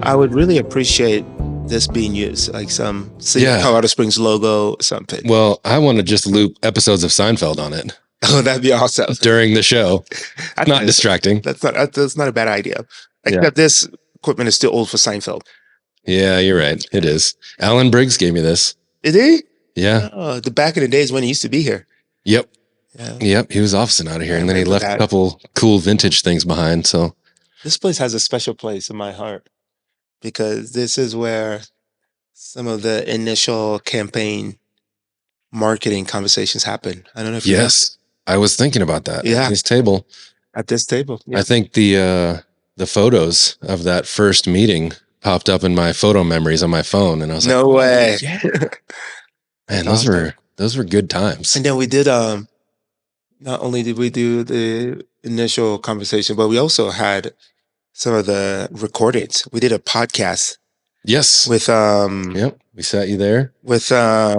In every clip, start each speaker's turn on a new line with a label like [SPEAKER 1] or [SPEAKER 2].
[SPEAKER 1] I would really appreciate this being used, like some Colorado Springs logo or something.
[SPEAKER 2] Well, I want to just loop episodes of Seinfeld on it.
[SPEAKER 1] Oh, that'd be awesome.
[SPEAKER 2] During the show. Not distracting.
[SPEAKER 1] That's not a bad idea. Except this equipment is still old for Seinfeld.
[SPEAKER 2] Yeah, you're right. It is. Alan Briggs gave me this.
[SPEAKER 1] Is he?
[SPEAKER 2] Yeah.
[SPEAKER 1] Oh, the back in the days when he used to be here.
[SPEAKER 2] Yep. Yeah. Yep. He was officing out of here, and then he left a couple cool vintage things behind. So
[SPEAKER 1] this place has a special place in my heart because this is where some of the initial campaign marketing conversations happen. I don't know if you know.
[SPEAKER 2] I was thinking about that.
[SPEAKER 1] Yeah.
[SPEAKER 2] At this table.
[SPEAKER 1] Yeah.
[SPEAKER 2] I think the photos of that first meeting popped up in my photo memories on my phone, and I was like,
[SPEAKER 1] no way.
[SPEAKER 2] Yeah. Man, those were good times.
[SPEAKER 1] And then we did not only did we do the initial conversation, but we also had some of the recordings. We did a podcast.
[SPEAKER 2] Yes.
[SPEAKER 1] With
[SPEAKER 2] we sat you there.
[SPEAKER 1] With why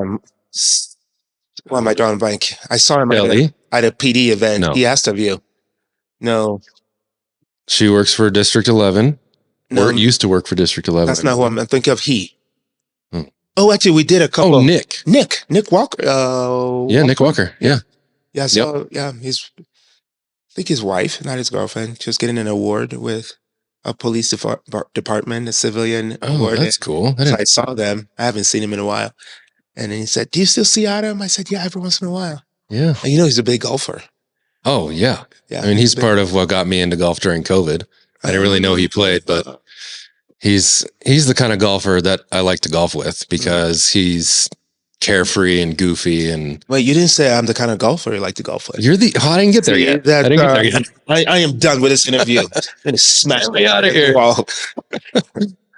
[SPEAKER 1] am I drawing a blank? I saw him at a PD event. No. He asked of you. No.
[SPEAKER 2] She works for District 11. No. Or used to work for District 11.
[SPEAKER 1] That's not who I'm thinking of. Oh, actually, we did a couple.
[SPEAKER 2] Oh, Nick
[SPEAKER 1] Walker.
[SPEAKER 2] Nick Walker. Yeah.
[SPEAKER 1] Yeah. So I think his wife, not his girlfriend, just getting an award with a police department, a civilian award.
[SPEAKER 2] That's cool.
[SPEAKER 1] I saw them. I haven't seen him in a while. And then he said, "Do you still see Adam?" I said, "Yeah, every once in a while."
[SPEAKER 2] Yeah.
[SPEAKER 1] And he's a big golfer.
[SPEAKER 2] Oh, yeah. I mean, he's part of what got me into golf during COVID. I didn't really know he played, but he's the kind of golfer that I like to golf with because he's carefree and goofy. And
[SPEAKER 1] wait, you didn't say I'm the kind of golfer you like to golf with.
[SPEAKER 2] I didn't get there yet.
[SPEAKER 1] I am done with this interview. I'm gonna smash
[SPEAKER 2] me out of here.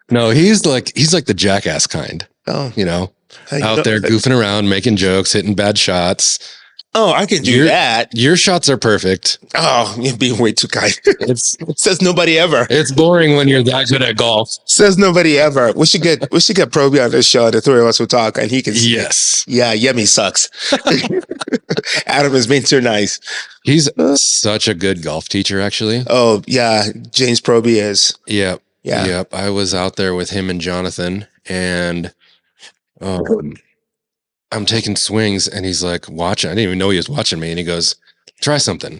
[SPEAKER 2] No, he's like the jackass kind.
[SPEAKER 1] Oh,
[SPEAKER 2] out there goofing around, making jokes, hitting bad shots.
[SPEAKER 1] Oh, I can do that.
[SPEAKER 2] Your shots are perfect.
[SPEAKER 1] Oh, you're being way too kind. It says nobody ever.
[SPEAKER 2] It's boring when you're that good at golf.
[SPEAKER 1] Says nobody ever. We should get Proby on this show. The three of us will talk, and he can.
[SPEAKER 2] Yes.
[SPEAKER 1] Yeah, Yemi sucks. Adam is being too nice.
[SPEAKER 2] He's such a good golf teacher, actually.
[SPEAKER 1] Oh yeah, James Proby is.
[SPEAKER 2] Yep. Yeah. Yep. I was out there with him and Jonathan, and I'm taking swings, and he's like watching. I didn't even know he was watching me, and he goes, "Try something."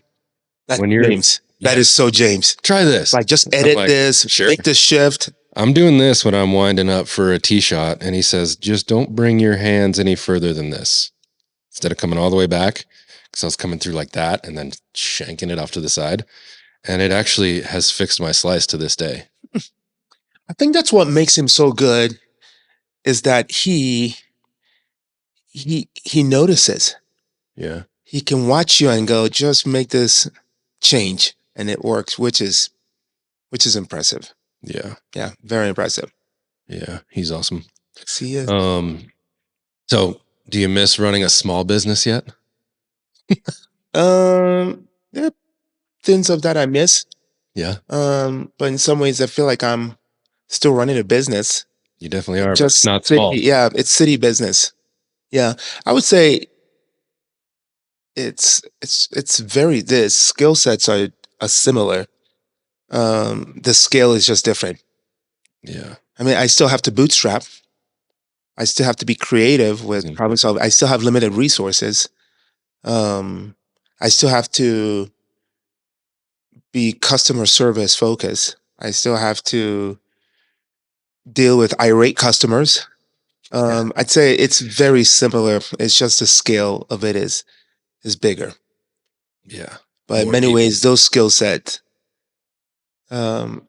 [SPEAKER 1] That's James. That is so James.
[SPEAKER 2] Try this.
[SPEAKER 1] Like, just edit this, make this shift.
[SPEAKER 2] I'm doing this when I'm winding up for a tee shot, and he says, "Just don't bring your hands any further than this." Instead of coming all the way back, because I was coming through like that and then shanking it off to the side, and it actually has fixed my slice to this day.
[SPEAKER 1] I think that's what makes him so good. Is that he notices.
[SPEAKER 2] Yeah.
[SPEAKER 1] He can watch you and go, just make this change, and it works, which is impressive.
[SPEAKER 2] Yeah.
[SPEAKER 1] Yeah, very impressive.
[SPEAKER 2] Yeah, he's awesome.
[SPEAKER 1] See ya.
[SPEAKER 2] So do you miss running a small business yet?
[SPEAKER 1] There are things of that I miss.
[SPEAKER 2] Yeah.
[SPEAKER 1] But in some ways I feel like I'm still running a business.
[SPEAKER 2] You definitely are, just not small.
[SPEAKER 1] Yeah, it's city business. Yeah, I would say it's very. The skill sets are similar. The scale is just different.
[SPEAKER 2] Yeah,
[SPEAKER 1] I mean, I still have to bootstrap. I still have to be creative with problem solving. I still have limited resources. I still have to be customer service focused. I still have to deal with irate customers. I'd say it's very similar. It's just the scale of it is bigger.
[SPEAKER 2] Yeah.
[SPEAKER 1] But in many ways, those skill sets, I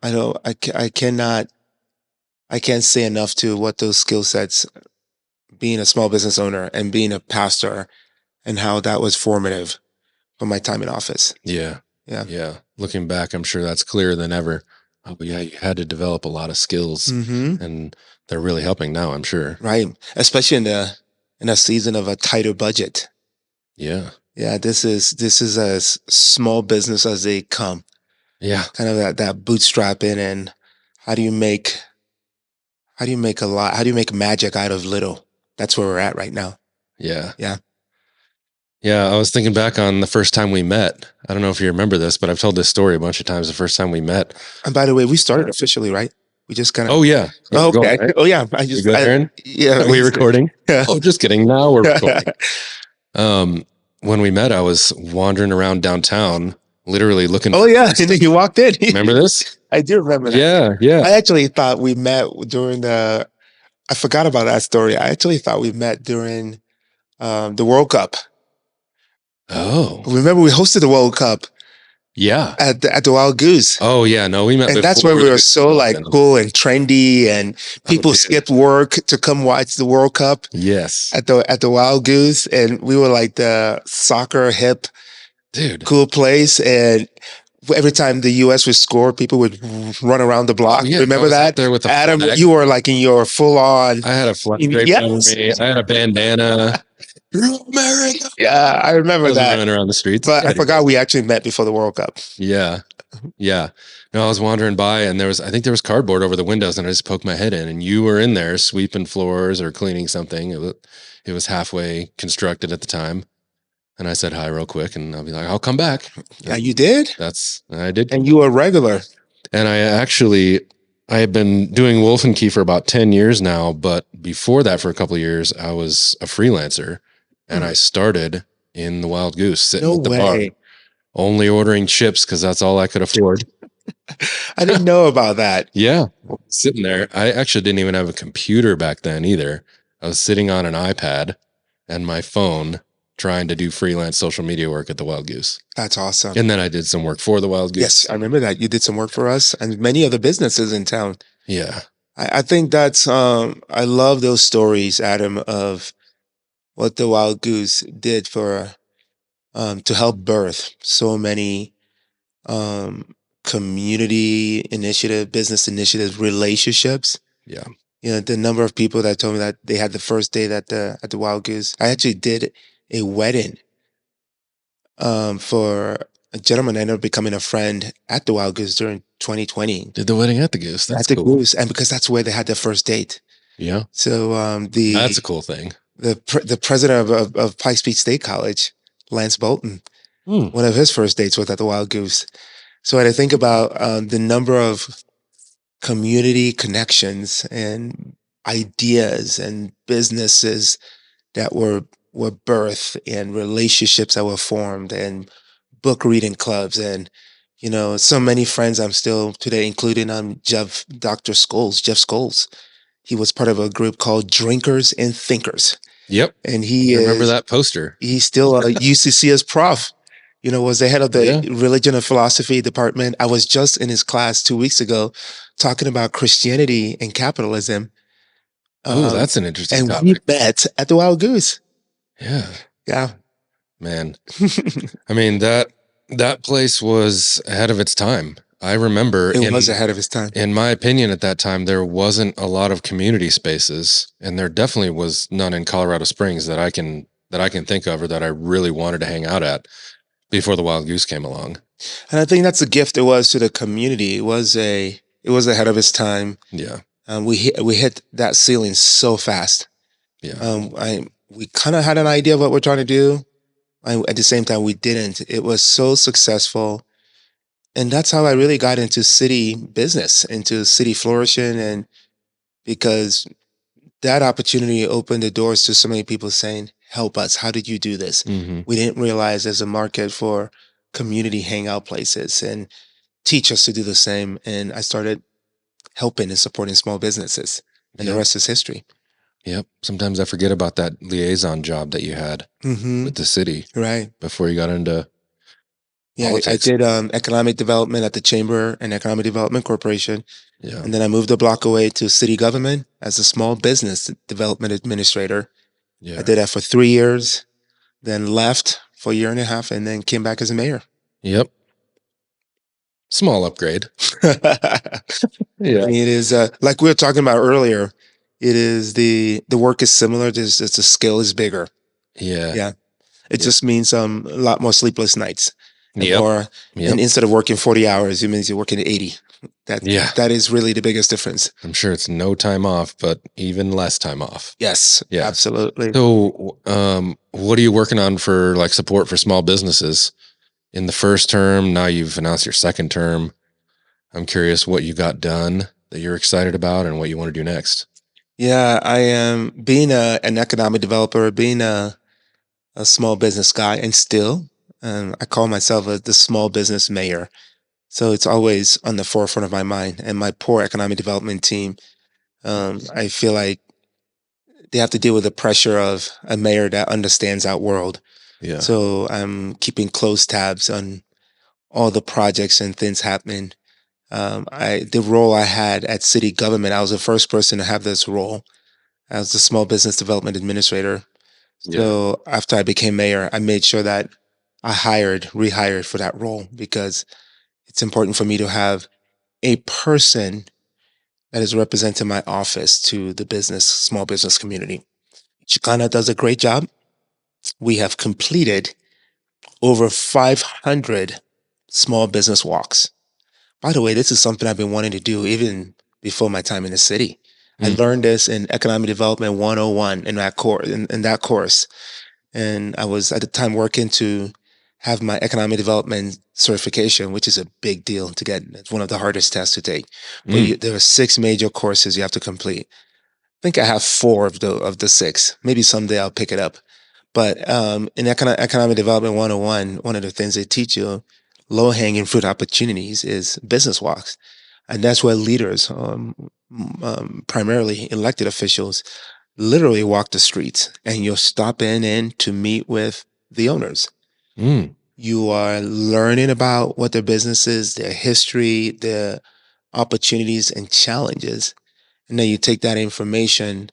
[SPEAKER 1] can't say enough to what those skill sets, being a small business owner and being a pastor, and how that was formative for my time in office.
[SPEAKER 2] Yeah.
[SPEAKER 1] Yeah.
[SPEAKER 2] Yeah. Looking back, I'm sure that's clearer than ever. Oh, but yeah, you had to develop a lot of skills, and they're really helping now, I'm sure.
[SPEAKER 1] Right. Especially in a season of a tighter budget.
[SPEAKER 2] Yeah.
[SPEAKER 1] Yeah. This is as small business as they come.
[SPEAKER 2] Yeah.
[SPEAKER 1] Kind of that bootstrapping, and how do you make a lot? How do you make magic out of little? That's where we're at right now.
[SPEAKER 2] Yeah.
[SPEAKER 1] Yeah.
[SPEAKER 2] Yeah, I was thinking back on the first time we met. I don't know if you remember this, but I've told this story a bunch of times. The first time we met.
[SPEAKER 1] And by the way, we started officially, right? We just kind of.
[SPEAKER 2] Oh yeah. Yeah,
[SPEAKER 1] Oh,
[SPEAKER 2] we're going,
[SPEAKER 1] okay.
[SPEAKER 2] right?
[SPEAKER 1] Oh yeah.
[SPEAKER 2] You good, Aaron?
[SPEAKER 1] Yeah.
[SPEAKER 2] Are we recording?
[SPEAKER 1] Yeah.
[SPEAKER 2] Oh, just kidding. Now we're recording. When we met, I was wandering around downtown, literally looking.
[SPEAKER 1] Oh yeah. And then you walked in.
[SPEAKER 2] Remember this?
[SPEAKER 1] I do remember that.
[SPEAKER 2] Yeah, yeah.
[SPEAKER 1] I actually thought we met during I forgot about that story. I actually thought we met during the World Cup.
[SPEAKER 2] Oh,
[SPEAKER 1] Remember, we hosted the World Cup
[SPEAKER 2] yeah.
[SPEAKER 1] at the Wild Goose.
[SPEAKER 2] Oh yeah. No, we met.
[SPEAKER 1] And that's
[SPEAKER 2] before
[SPEAKER 1] when we were
[SPEAKER 2] the-
[SPEAKER 1] so like cool and trendy, and people
[SPEAKER 2] dude.
[SPEAKER 1] skipped work to come watch the World Cup
[SPEAKER 2] Yes,
[SPEAKER 1] at the Wild Goose, and we were like the soccer hip
[SPEAKER 2] dude.
[SPEAKER 1] cool place. And every time the U.S. would score, people would run around the block.
[SPEAKER 2] Oh, yeah.
[SPEAKER 1] Remember
[SPEAKER 2] I was out
[SPEAKER 1] that?
[SPEAKER 2] there with a
[SPEAKER 1] Adam,
[SPEAKER 2] flag.
[SPEAKER 1] you were like in your full on.
[SPEAKER 2] I had a flag draped
[SPEAKER 1] Yes.
[SPEAKER 2] over me. I had a bandana. America.
[SPEAKER 1] Yeah, I
[SPEAKER 2] I
[SPEAKER 1] remember
[SPEAKER 2] was
[SPEAKER 1] that.
[SPEAKER 2] running around the streets.
[SPEAKER 1] But
[SPEAKER 2] Yeah,
[SPEAKER 1] I forgot we actually met before the World Cup.
[SPEAKER 2] Yeah. Yeah. No, I was wandering by and I think there was cardboard over the windows and I just poked my head in and you were in there sweeping floors or cleaning something. It was halfway constructed at the time. And I said hi real quick and I'll be like, I'll come back.
[SPEAKER 1] Yeah, you did?
[SPEAKER 2] I did.
[SPEAKER 1] And you were regular.
[SPEAKER 2] And I have been doing Wolf and Key for about 10 years now. But before that, for a couple of years, I was a freelancer and I started in the Wild Goose sitting at the bar, only ordering chips because that's all I could afford.
[SPEAKER 1] I didn't know about that.
[SPEAKER 2] Yeah. Sitting there. I actually didn't even have a computer back then either. I was sitting on an iPad and my phone trying to do freelance social media work at the Wild Goose.
[SPEAKER 1] That's awesome.
[SPEAKER 2] And then I did some work for the Wild Goose.
[SPEAKER 1] Yes, I remember that. You did some work for us and many other businesses in town.
[SPEAKER 2] Yeah.
[SPEAKER 1] I think that's, I love those stories, Adam, of what the Wild Goose did to help birth so many community initiative, business initiatives, relationships.
[SPEAKER 2] Yeah.
[SPEAKER 1] You know, the number of people that told me that they had the first date at the Wild Goose. I actually did a wedding for a gentleman that ended up becoming a friend at the Wild Goose during 2020.
[SPEAKER 2] Did the wedding at the Goose. That's
[SPEAKER 1] at the
[SPEAKER 2] cool.
[SPEAKER 1] Goose, and because that's where they had their first date.
[SPEAKER 2] Yeah.
[SPEAKER 1] So
[SPEAKER 2] that's a cool thing.
[SPEAKER 1] The president of Pikes Peak State College, Lance Bolton, one of his first dates was at the Wild Goose. So when I think about the number of community connections and ideas and businesses that were birthed and relationships that were formed and book reading clubs and so many friends I'm still today, including Dr. Jeff Scholes. He was part of a group called Drinkers and Thinkers.
[SPEAKER 2] Yep.
[SPEAKER 1] And he
[SPEAKER 2] remember that poster.
[SPEAKER 1] He's still a UCC as prof. Was the head of the religion and philosophy department. I was just in his class 2 weeks ago talking about Christianity and capitalism.
[SPEAKER 2] Oh, that's an interesting topic.
[SPEAKER 1] We met at the Wild Goose.
[SPEAKER 2] Yeah.
[SPEAKER 1] Yeah.
[SPEAKER 2] Man. I mean, that place was ahead of its time. I remember
[SPEAKER 1] it was ahead of its time.
[SPEAKER 2] In my opinion, at that time, there wasn't a lot of community spaces, and there definitely was none in Colorado Springs that I can think of or that I really wanted to hang out at before the Wild Goose came along.
[SPEAKER 1] And I think that's the gift it was to the community. It was ahead of its time.
[SPEAKER 2] Yeah.
[SPEAKER 1] We hit that ceiling so fast.
[SPEAKER 2] Yeah.
[SPEAKER 1] We kind of had an idea of what we're trying to do. At the same time, we didn't. It was so successful. And that's how I really got into city business, into city flourishing. And because that opportunity opened the doors to so many people saying, help us. How did you do this?
[SPEAKER 2] Mm-hmm.
[SPEAKER 1] We didn't realize there's a market for community hangout places and teach us to do the same. And I started helping and supporting small businesses. And the rest is history.
[SPEAKER 2] Yep. Sometimes I forget about that liaison job that you had with the city.
[SPEAKER 1] Right.
[SPEAKER 2] Before you got into politics.
[SPEAKER 1] I did economic development at the Chamber and Economic Development Corporation.
[SPEAKER 2] Yeah.
[SPEAKER 1] And then I moved a block away to city government as a small business development administrator.
[SPEAKER 2] Yeah.
[SPEAKER 1] I did that for 3 years, then left for a year and a half, and then came back as a mayor.
[SPEAKER 2] Yep. Small upgrade.
[SPEAKER 1] Yeah. I mean, it is like we were talking about earlier. It is the work is similar. Just the scale is bigger.
[SPEAKER 2] Yeah.
[SPEAKER 1] Yeah. It just means a lot more sleepless nights.
[SPEAKER 2] Yep.
[SPEAKER 1] And instead of working 40 hours, it means you're working 80. That is really the biggest difference.
[SPEAKER 2] I'm sure it's no time off, but even less time off.
[SPEAKER 1] Yes. Yeah. Absolutely.
[SPEAKER 2] So, what are you working on for like support for small businesses in the first term? Now you've announced your second term. I'm curious what you got done that you're excited about and what you want to do next?
[SPEAKER 1] Yeah, I am being an economic developer, being a small business guy, and still, I call myself the small business mayor. So it's always on the forefront of my mind. And my poor economic development team, I feel like they have to deal with the pressure of a mayor that understands that world.
[SPEAKER 2] Yeah.
[SPEAKER 1] So I'm keeping close tabs on all the projects and things happening. The role I had at city government, I was the first person to have this role. I was the small business development administrator.
[SPEAKER 2] Yeah.
[SPEAKER 1] So after I became mayor, I made sure that I rehired for that role because it's important for me to have a person that is representing my office to the small business community. Chicana does a great job. We have completed over 500 small business walks. By the way, this is something I've been wanting to do even before my time in the city. I
[SPEAKER 2] Mm.
[SPEAKER 1] learned this in Economic Development 101 in that course. And I was at the time working to have my economic development certification, which is a big deal to get. It's one of the hardest tests to take. But
[SPEAKER 2] Mm.
[SPEAKER 1] there are 6 major courses you have to complete. I think I have 4 of the 6. Maybe someday I'll pick it up. But in economic development 101, one of the things they teach you, low hanging fruit opportunities, is business walks. And that's where leaders, primarily elected officials, literally walk the streets, and you'll stop in to meet with the owners.
[SPEAKER 2] Mm.
[SPEAKER 1] You are learning about what their business is, their history, their opportunities and challenges. And then you take that information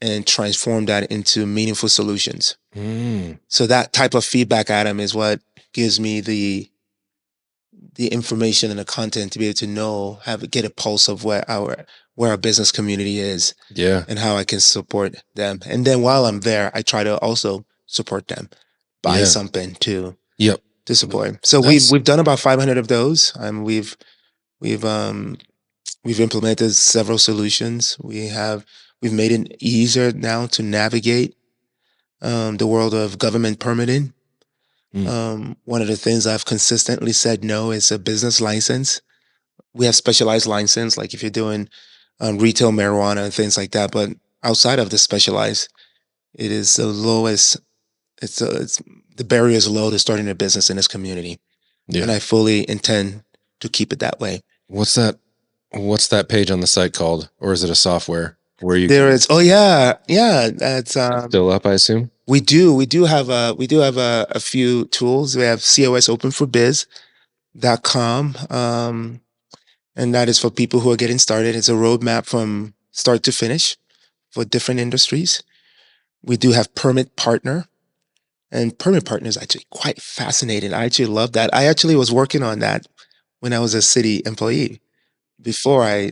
[SPEAKER 1] and transform that into meaningful solutions.
[SPEAKER 2] Mm.
[SPEAKER 1] So that type of feedback, Adam, is what gives me the information and the content to be able to get a pulse of where our business community is
[SPEAKER 2] Yeah.
[SPEAKER 1] and how I can support them. And then while I'm there, I try to also support them, buy
[SPEAKER 2] Yeah.
[SPEAKER 1] something
[SPEAKER 2] Yep.
[SPEAKER 1] to support them. So we've
[SPEAKER 2] That's
[SPEAKER 1] we've done about 500 of those. We've um we've implemented several solutions. We've made it easier now to navigate the world of government permitting.
[SPEAKER 2] mm.
[SPEAKER 1] One of the things I've consistently said no is a business license. We have specialized license, like if you're doing retail marijuana and things like that. But outside of the specialized, it is the lowest. It's the barrier is low to starting a business in this community, and
[SPEAKER 2] Yeah.
[SPEAKER 1] I fully intend to keep it that way.
[SPEAKER 2] What's that? What's that page on the site called? Or is it a software where you
[SPEAKER 1] There
[SPEAKER 2] can?
[SPEAKER 1] is. Oh yeah, yeah. That's
[SPEAKER 2] It's still up, I assume.
[SPEAKER 1] we do have a few tools. We have cosopenforbiz.com. And that is for people who are getting started. It's a roadmap from start to finish for different industries. We do have Permit Partner, and Permit Partner is actually quite fascinating. I actually love that. I actually was working on that when I was a city employee before I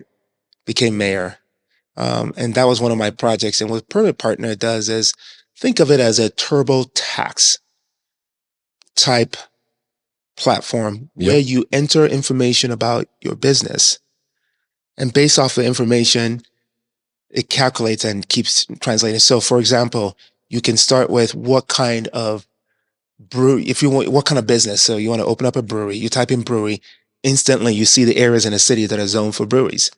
[SPEAKER 1] became mayor. And that was one of my projects. And what Permit Partner does is think of it as a TurboTax type platform where
[SPEAKER 2] Yep.
[SPEAKER 1] you enter information about your business. And based off the information, it calculates and keeps translating. So, for example, you can start with what kind of brewery, if you want, what kind of business. So, you want to open up a brewery, you type in brewery, instantly you see the areas in a city that are zoned for breweries.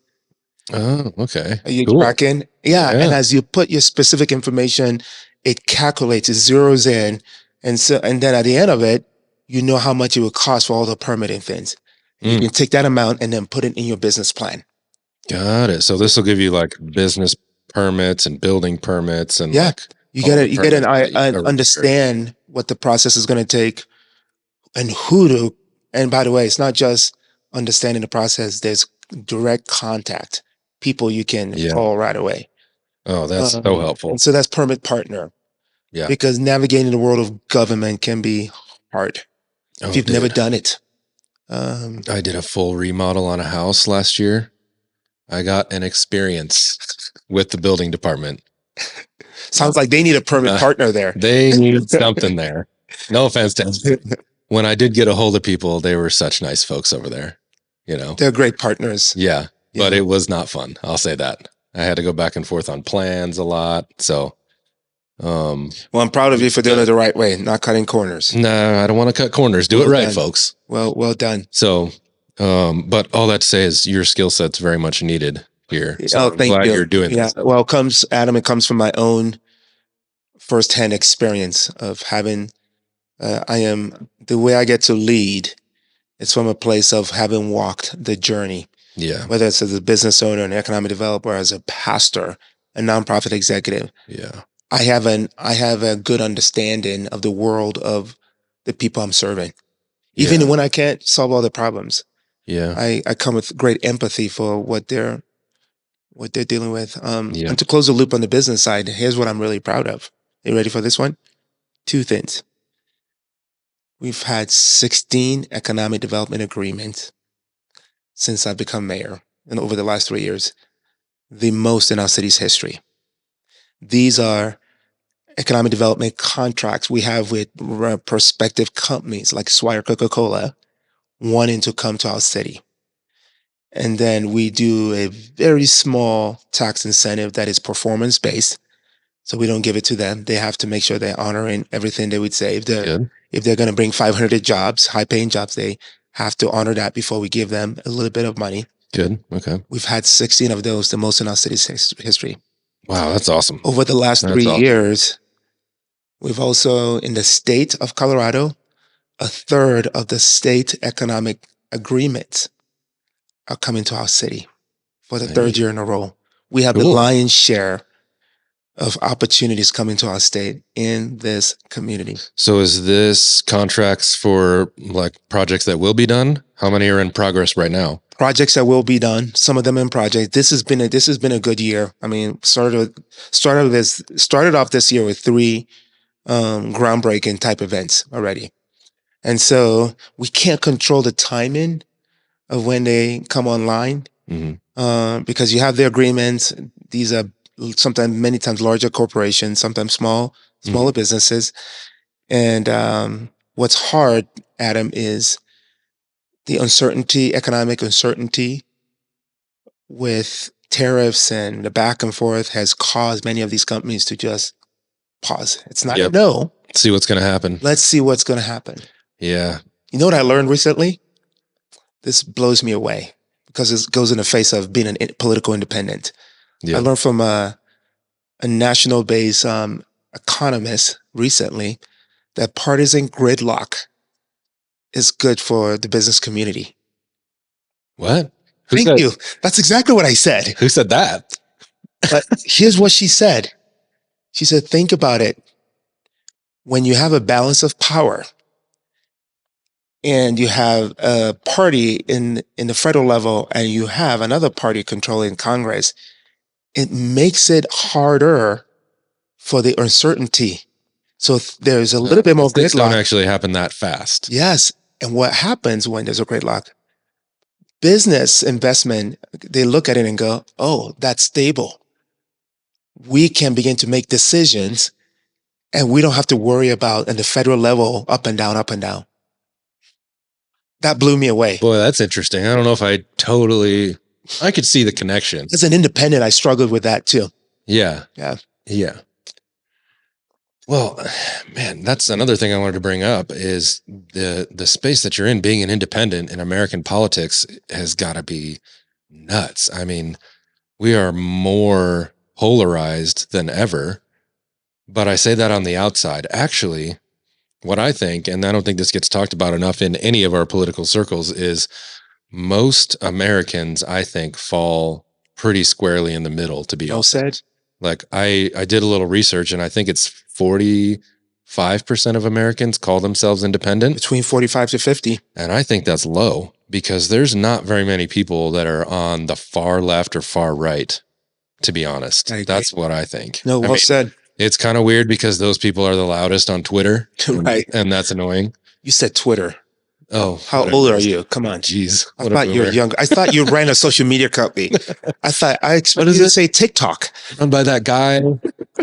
[SPEAKER 2] Oh, okay.
[SPEAKER 1] Are you
[SPEAKER 2] Cool.
[SPEAKER 1] tracking? Yeah. And
[SPEAKER 2] Yeah.
[SPEAKER 1] as you put your specific information, it calculates, it zeroes in. And then at the end of it, you know how much it would cost for all the permitting things. And you
[SPEAKER 2] Mm.
[SPEAKER 1] can take that amount and then put it in your business plan.
[SPEAKER 2] Got it. So this will give you like business permits and building permits and
[SPEAKER 1] Yeah.
[SPEAKER 2] like
[SPEAKER 1] You
[SPEAKER 2] all
[SPEAKER 1] get
[SPEAKER 2] the
[SPEAKER 1] it. You get
[SPEAKER 2] permits that
[SPEAKER 1] an
[SPEAKER 2] are required.
[SPEAKER 1] understand what the process is going to take and who to. And by the way, it's not just understanding the process. There's direct contact, people you can
[SPEAKER 2] Yeah.
[SPEAKER 1] call right away.
[SPEAKER 2] Oh, that's so
[SPEAKER 1] And
[SPEAKER 2] helpful.
[SPEAKER 1] so that's Permit Partner,
[SPEAKER 2] Yeah.
[SPEAKER 1] because navigating the world of government can be hard if
[SPEAKER 2] Oh,
[SPEAKER 1] you've never
[SPEAKER 2] dude.
[SPEAKER 1] done it. Um,
[SPEAKER 2] I did a full remodel on a house last year. I got an experience with the building department.
[SPEAKER 1] Sounds like they need a Permit
[SPEAKER 2] Uh,
[SPEAKER 1] Partner there.
[SPEAKER 2] they need something there. No offense to when I did get a hold of people, they were such nice folks over there. You know,
[SPEAKER 1] They're great partners.
[SPEAKER 2] yeah, but
[SPEAKER 1] Yeah.
[SPEAKER 2] it was not fun. I'll say that. I had to go back and forth on plans a lot. So,
[SPEAKER 1] Well, I'm proud of you for doing it the right way, not cutting corners.
[SPEAKER 2] no, I don't want to cut corners. Do it
[SPEAKER 1] Well
[SPEAKER 2] right,
[SPEAKER 1] done.
[SPEAKER 2] folks.
[SPEAKER 1] Well done.
[SPEAKER 2] So But all that to say is your skill set's very much needed here. So I'm
[SPEAKER 1] Thank
[SPEAKER 2] glad
[SPEAKER 1] you.
[SPEAKER 2] you're doing
[SPEAKER 1] Yeah.
[SPEAKER 2] this.
[SPEAKER 1] Well, Adam, it comes from my own firsthand experience of having, I am, the way I get to lead, it's from a place of having walked the journey,
[SPEAKER 2] Yeah.
[SPEAKER 1] whether it's as a business owner, an economic developer, as a pastor, a nonprofit executive.
[SPEAKER 2] Yeah.
[SPEAKER 1] I have a good understanding of the world of the people I'm serving. Even
[SPEAKER 2] Yeah.
[SPEAKER 1] when I can't solve all the problems,
[SPEAKER 2] Yeah.
[SPEAKER 1] I come with great empathy for what they're dealing with.
[SPEAKER 2] Yeah.
[SPEAKER 1] And to close the loop on the business side, here's what I'm really proud of. You ready for this one? Two things. We've had 16 economic development agreements since I've become mayor and over the last 3 years, the most in our city's history. These are economic development contracts we have with prospective companies like Swire Coca-Cola wanting to come to our city. And then we do a very small tax incentive that is performance based. So we don't give it to them. They have to make sure they're honoring everything they would say.
[SPEAKER 2] Good.
[SPEAKER 1] If they're going to bring 500 jobs, high paying jobs, they have to honor that before we give them a little bit of money.
[SPEAKER 2] Good. Okay.
[SPEAKER 1] We've had 16 of those, the most in our city's history.
[SPEAKER 2] Wow, that's awesome.
[SPEAKER 1] Over the last
[SPEAKER 2] That's
[SPEAKER 1] 3 years, we've also, in the state of Colorado, a third of the state economic agreements are coming to our city for the third year in a row. We have the
[SPEAKER 2] Cool.
[SPEAKER 1] lion's share of opportunities coming to our state in this community.
[SPEAKER 2] So is this contracts for like projects that will be done? How many are in progress right now?
[SPEAKER 1] Projects that will be done, some of them in project. This has been a good year. I mean, started off this year with 3 groundbreaking type events already. And so we can't control the timing of when they come online, because you have the agreements. These are sometimes, many times, larger corporations, sometimes smaller businesses. And what's hard, Adam, is the uncertainty, economic uncertainty with tariffs and the back and forth has caused many of these companies to just pause. It's not a no.
[SPEAKER 2] See what's going to happen.
[SPEAKER 1] Let's see what's going to happen.
[SPEAKER 2] Yeah.
[SPEAKER 1] You know what I learned recently? This blows me away because it goes in the face of being a political independent.
[SPEAKER 2] Yeah.
[SPEAKER 1] I learned from a national based economist recently that partisan gridlock is good for the business community.
[SPEAKER 2] What?
[SPEAKER 1] Thank you. That's exactly what I said.
[SPEAKER 2] Who said that?
[SPEAKER 1] But here's what she said. She said, think about it. When you have a balance of power and you have a party in the federal level and you have another party controlling Congress, it makes it harder for the uncertainty. So there's a little bit more gridlock.
[SPEAKER 2] Things don't actually happen that fast.
[SPEAKER 1] Yes. And what happens when there's a gridlock? Business investment, they look at it and go, oh, that's stable. We can begin to make decisions and we don't have to worry about at the federal level up and down, up and down. That blew me away.
[SPEAKER 2] Boy, that's interesting. I don't know if I could see the connection.
[SPEAKER 1] As an independent, I struggled with that too.
[SPEAKER 2] Yeah.
[SPEAKER 1] Yeah.
[SPEAKER 2] Yeah. Well, man, that's another thing I wanted to bring up is the space that you're in, being an independent in American politics has got to be nuts. I mean, we are more polarized than ever, but I say that on the outside. Actually, what I think, and I don't think this gets talked about enough in any of our political circles, is most Americans, I think, fall pretty squarely in the middle, to be honest.
[SPEAKER 1] Well said.
[SPEAKER 2] Like I did a little research and I think it's 45% of Americans call themselves independent.
[SPEAKER 1] Between 45 to 50.
[SPEAKER 2] And I think that's low because there's not very many people that are on the far left or far right, to be honest. That's what I think.
[SPEAKER 1] No, well said.
[SPEAKER 2] It's kind of weird because those people are the loudest on Twitter.
[SPEAKER 1] Right.
[SPEAKER 2] And that's annoying.
[SPEAKER 1] You said Twitter.
[SPEAKER 2] Oh,
[SPEAKER 1] how old are you? Come on.
[SPEAKER 2] Jeez.
[SPEAKER 1] I thought you were younger. I thought you ran a social media company. I expected you to say TikTok.
[SPEAKER 2] Run by that guy.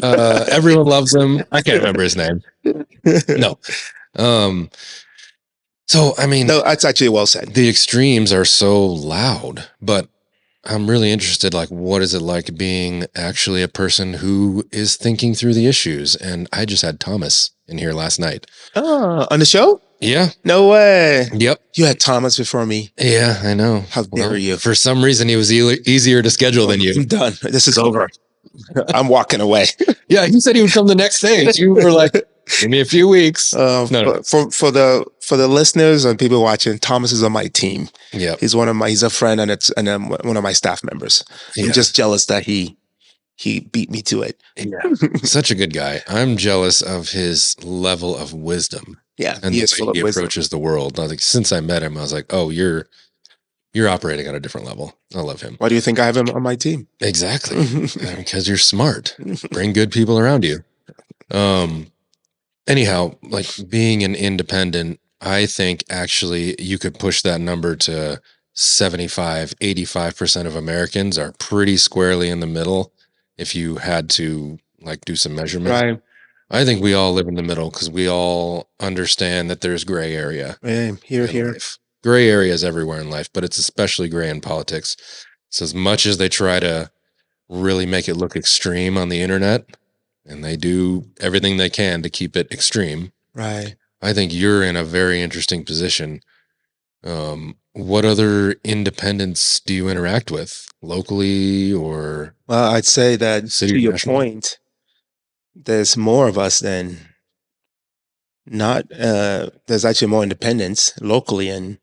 [SPEAKER 2] Everyone loves him. I can't remember his name. No. So, I mean.
[SPEAKER 1] No, that's actually well said.
[SPEAKER 2] The extremes are so loud, but I'm really interested. Like, what is it like being actually a person who is thinking through the issues? And I just had Thomas in here last night.
[SPEAKER 1] Oh, on the show?
[SPEAKER 2] Yeah.
[SPEAKER 1] No way.
[SPEAKER 2] Yep.
[SPEAKER 1] You had Thomas before me.
[SPEAKER 2] Yeah, I know.
[SPEAKER 1] How dare
[SPEAKER 2] Well,
[SPEAKER 1] you?
[SPEAKER 2] for some reason, he was easier to schedule than you.
[SPEAKER 1] I'm done. This is over. I'm walking away.
[SPEAKER 2] Yeah, he said he would come the next day. And you were like, give me a few weeks. No.
[SPEAKER 1] For the listeners and people watching, Thomas is on my team.
[SPEAKER 2] Yeah.
[SPEAKER 1] He's a friend and one of my staff members. I'm just jealous that he beat me to it.
[SPEAKER 2] Yeah. Such a good guy. I'm jealous of his level of wisdom.
[SPEAKER 1] Yeah,
[SPEAKER 2] And
[SPEAKER 1] he
[SPEAKER 2] the
[SPEAKER 1] is
[SPEAKER 2] way
[SPEAKER 1] full of
[SPEAKER 2] he
[SPEAKER 1] wisdom.
[SPEAKER 2] approaches the world. Like, since I met him, I was like, oh, you're operating at a different level. I love him.
[SPEAKER 1] Why do you think I have him on my team?
[SPEAKER 2] Exactly. Because you're smart. Bring good people around you. Anyhow, like being an independent, I think actually you could push that number to 75, 85% of Americans are pretty squarely in the middle if you had to like do some measurement.
[SPEAKER 1] Right.
[SPEAKER 2] I think we all live in the middle because we all understand that there's gray area.
[SPEAKER 1] Here.
[SPEAKER 2] Life. Gray areas everywhere in life, but it's especially gray in politics. So as much as they try to really make it look extreme on the internet, and they do everything they can to keep it extreme.
[SPEAKER 1] Right.
[SPEAKER 2] I think you're in a very interesting position. What other independents do you interact with locally or?
[SPEAKER 1] Well, I'd say that
[SPEAKER 2] city
[SPEAKER 1] to your
[SPEAKER 2] national?
[SPEAKER 1] point, there's more of us than not. There's actually more independents locally and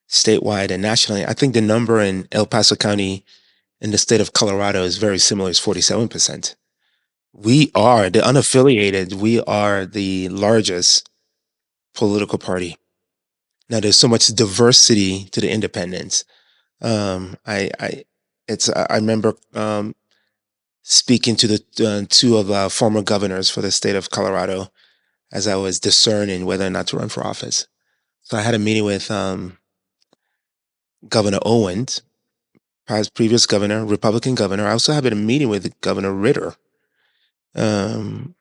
[SPEAKER 1] statewide and nationally. I think the number in El Paso County in the state of Colorado is very similar. It's 47%. We are the unaffiliated. We are the largest political party. Now, there's so much diversity to the independents. I remember speaking to the two of our former governors for the state of Colorado as I was discerning whether or not to run for office. So I had a meeting with Governor Owens, previous governor, Republican governor. I also had a meeting with Governor Ritter. And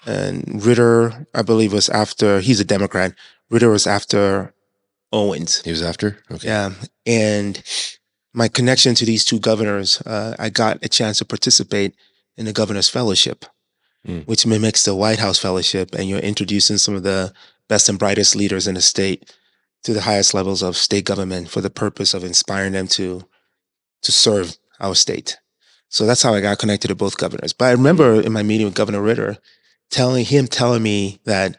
[SPEAKER 1] Ritter, I believe, was after, he's a Democrat. Ritter was after Owens.
[SPEAKER 2] He was after? Okay.
[SPEAKER 1] Yeah. And my connection to these two governors, I got a chance to participate in the Governor's Fellowship, which mimics the White House Fellowship. And you're introducing some of the best and brightest leaders in the state to the highest levels of state government for the purpose of inspiring them to serve our state. So that's how I got connected to both governors. But I remember in my meeting with Governor Ritter telling me that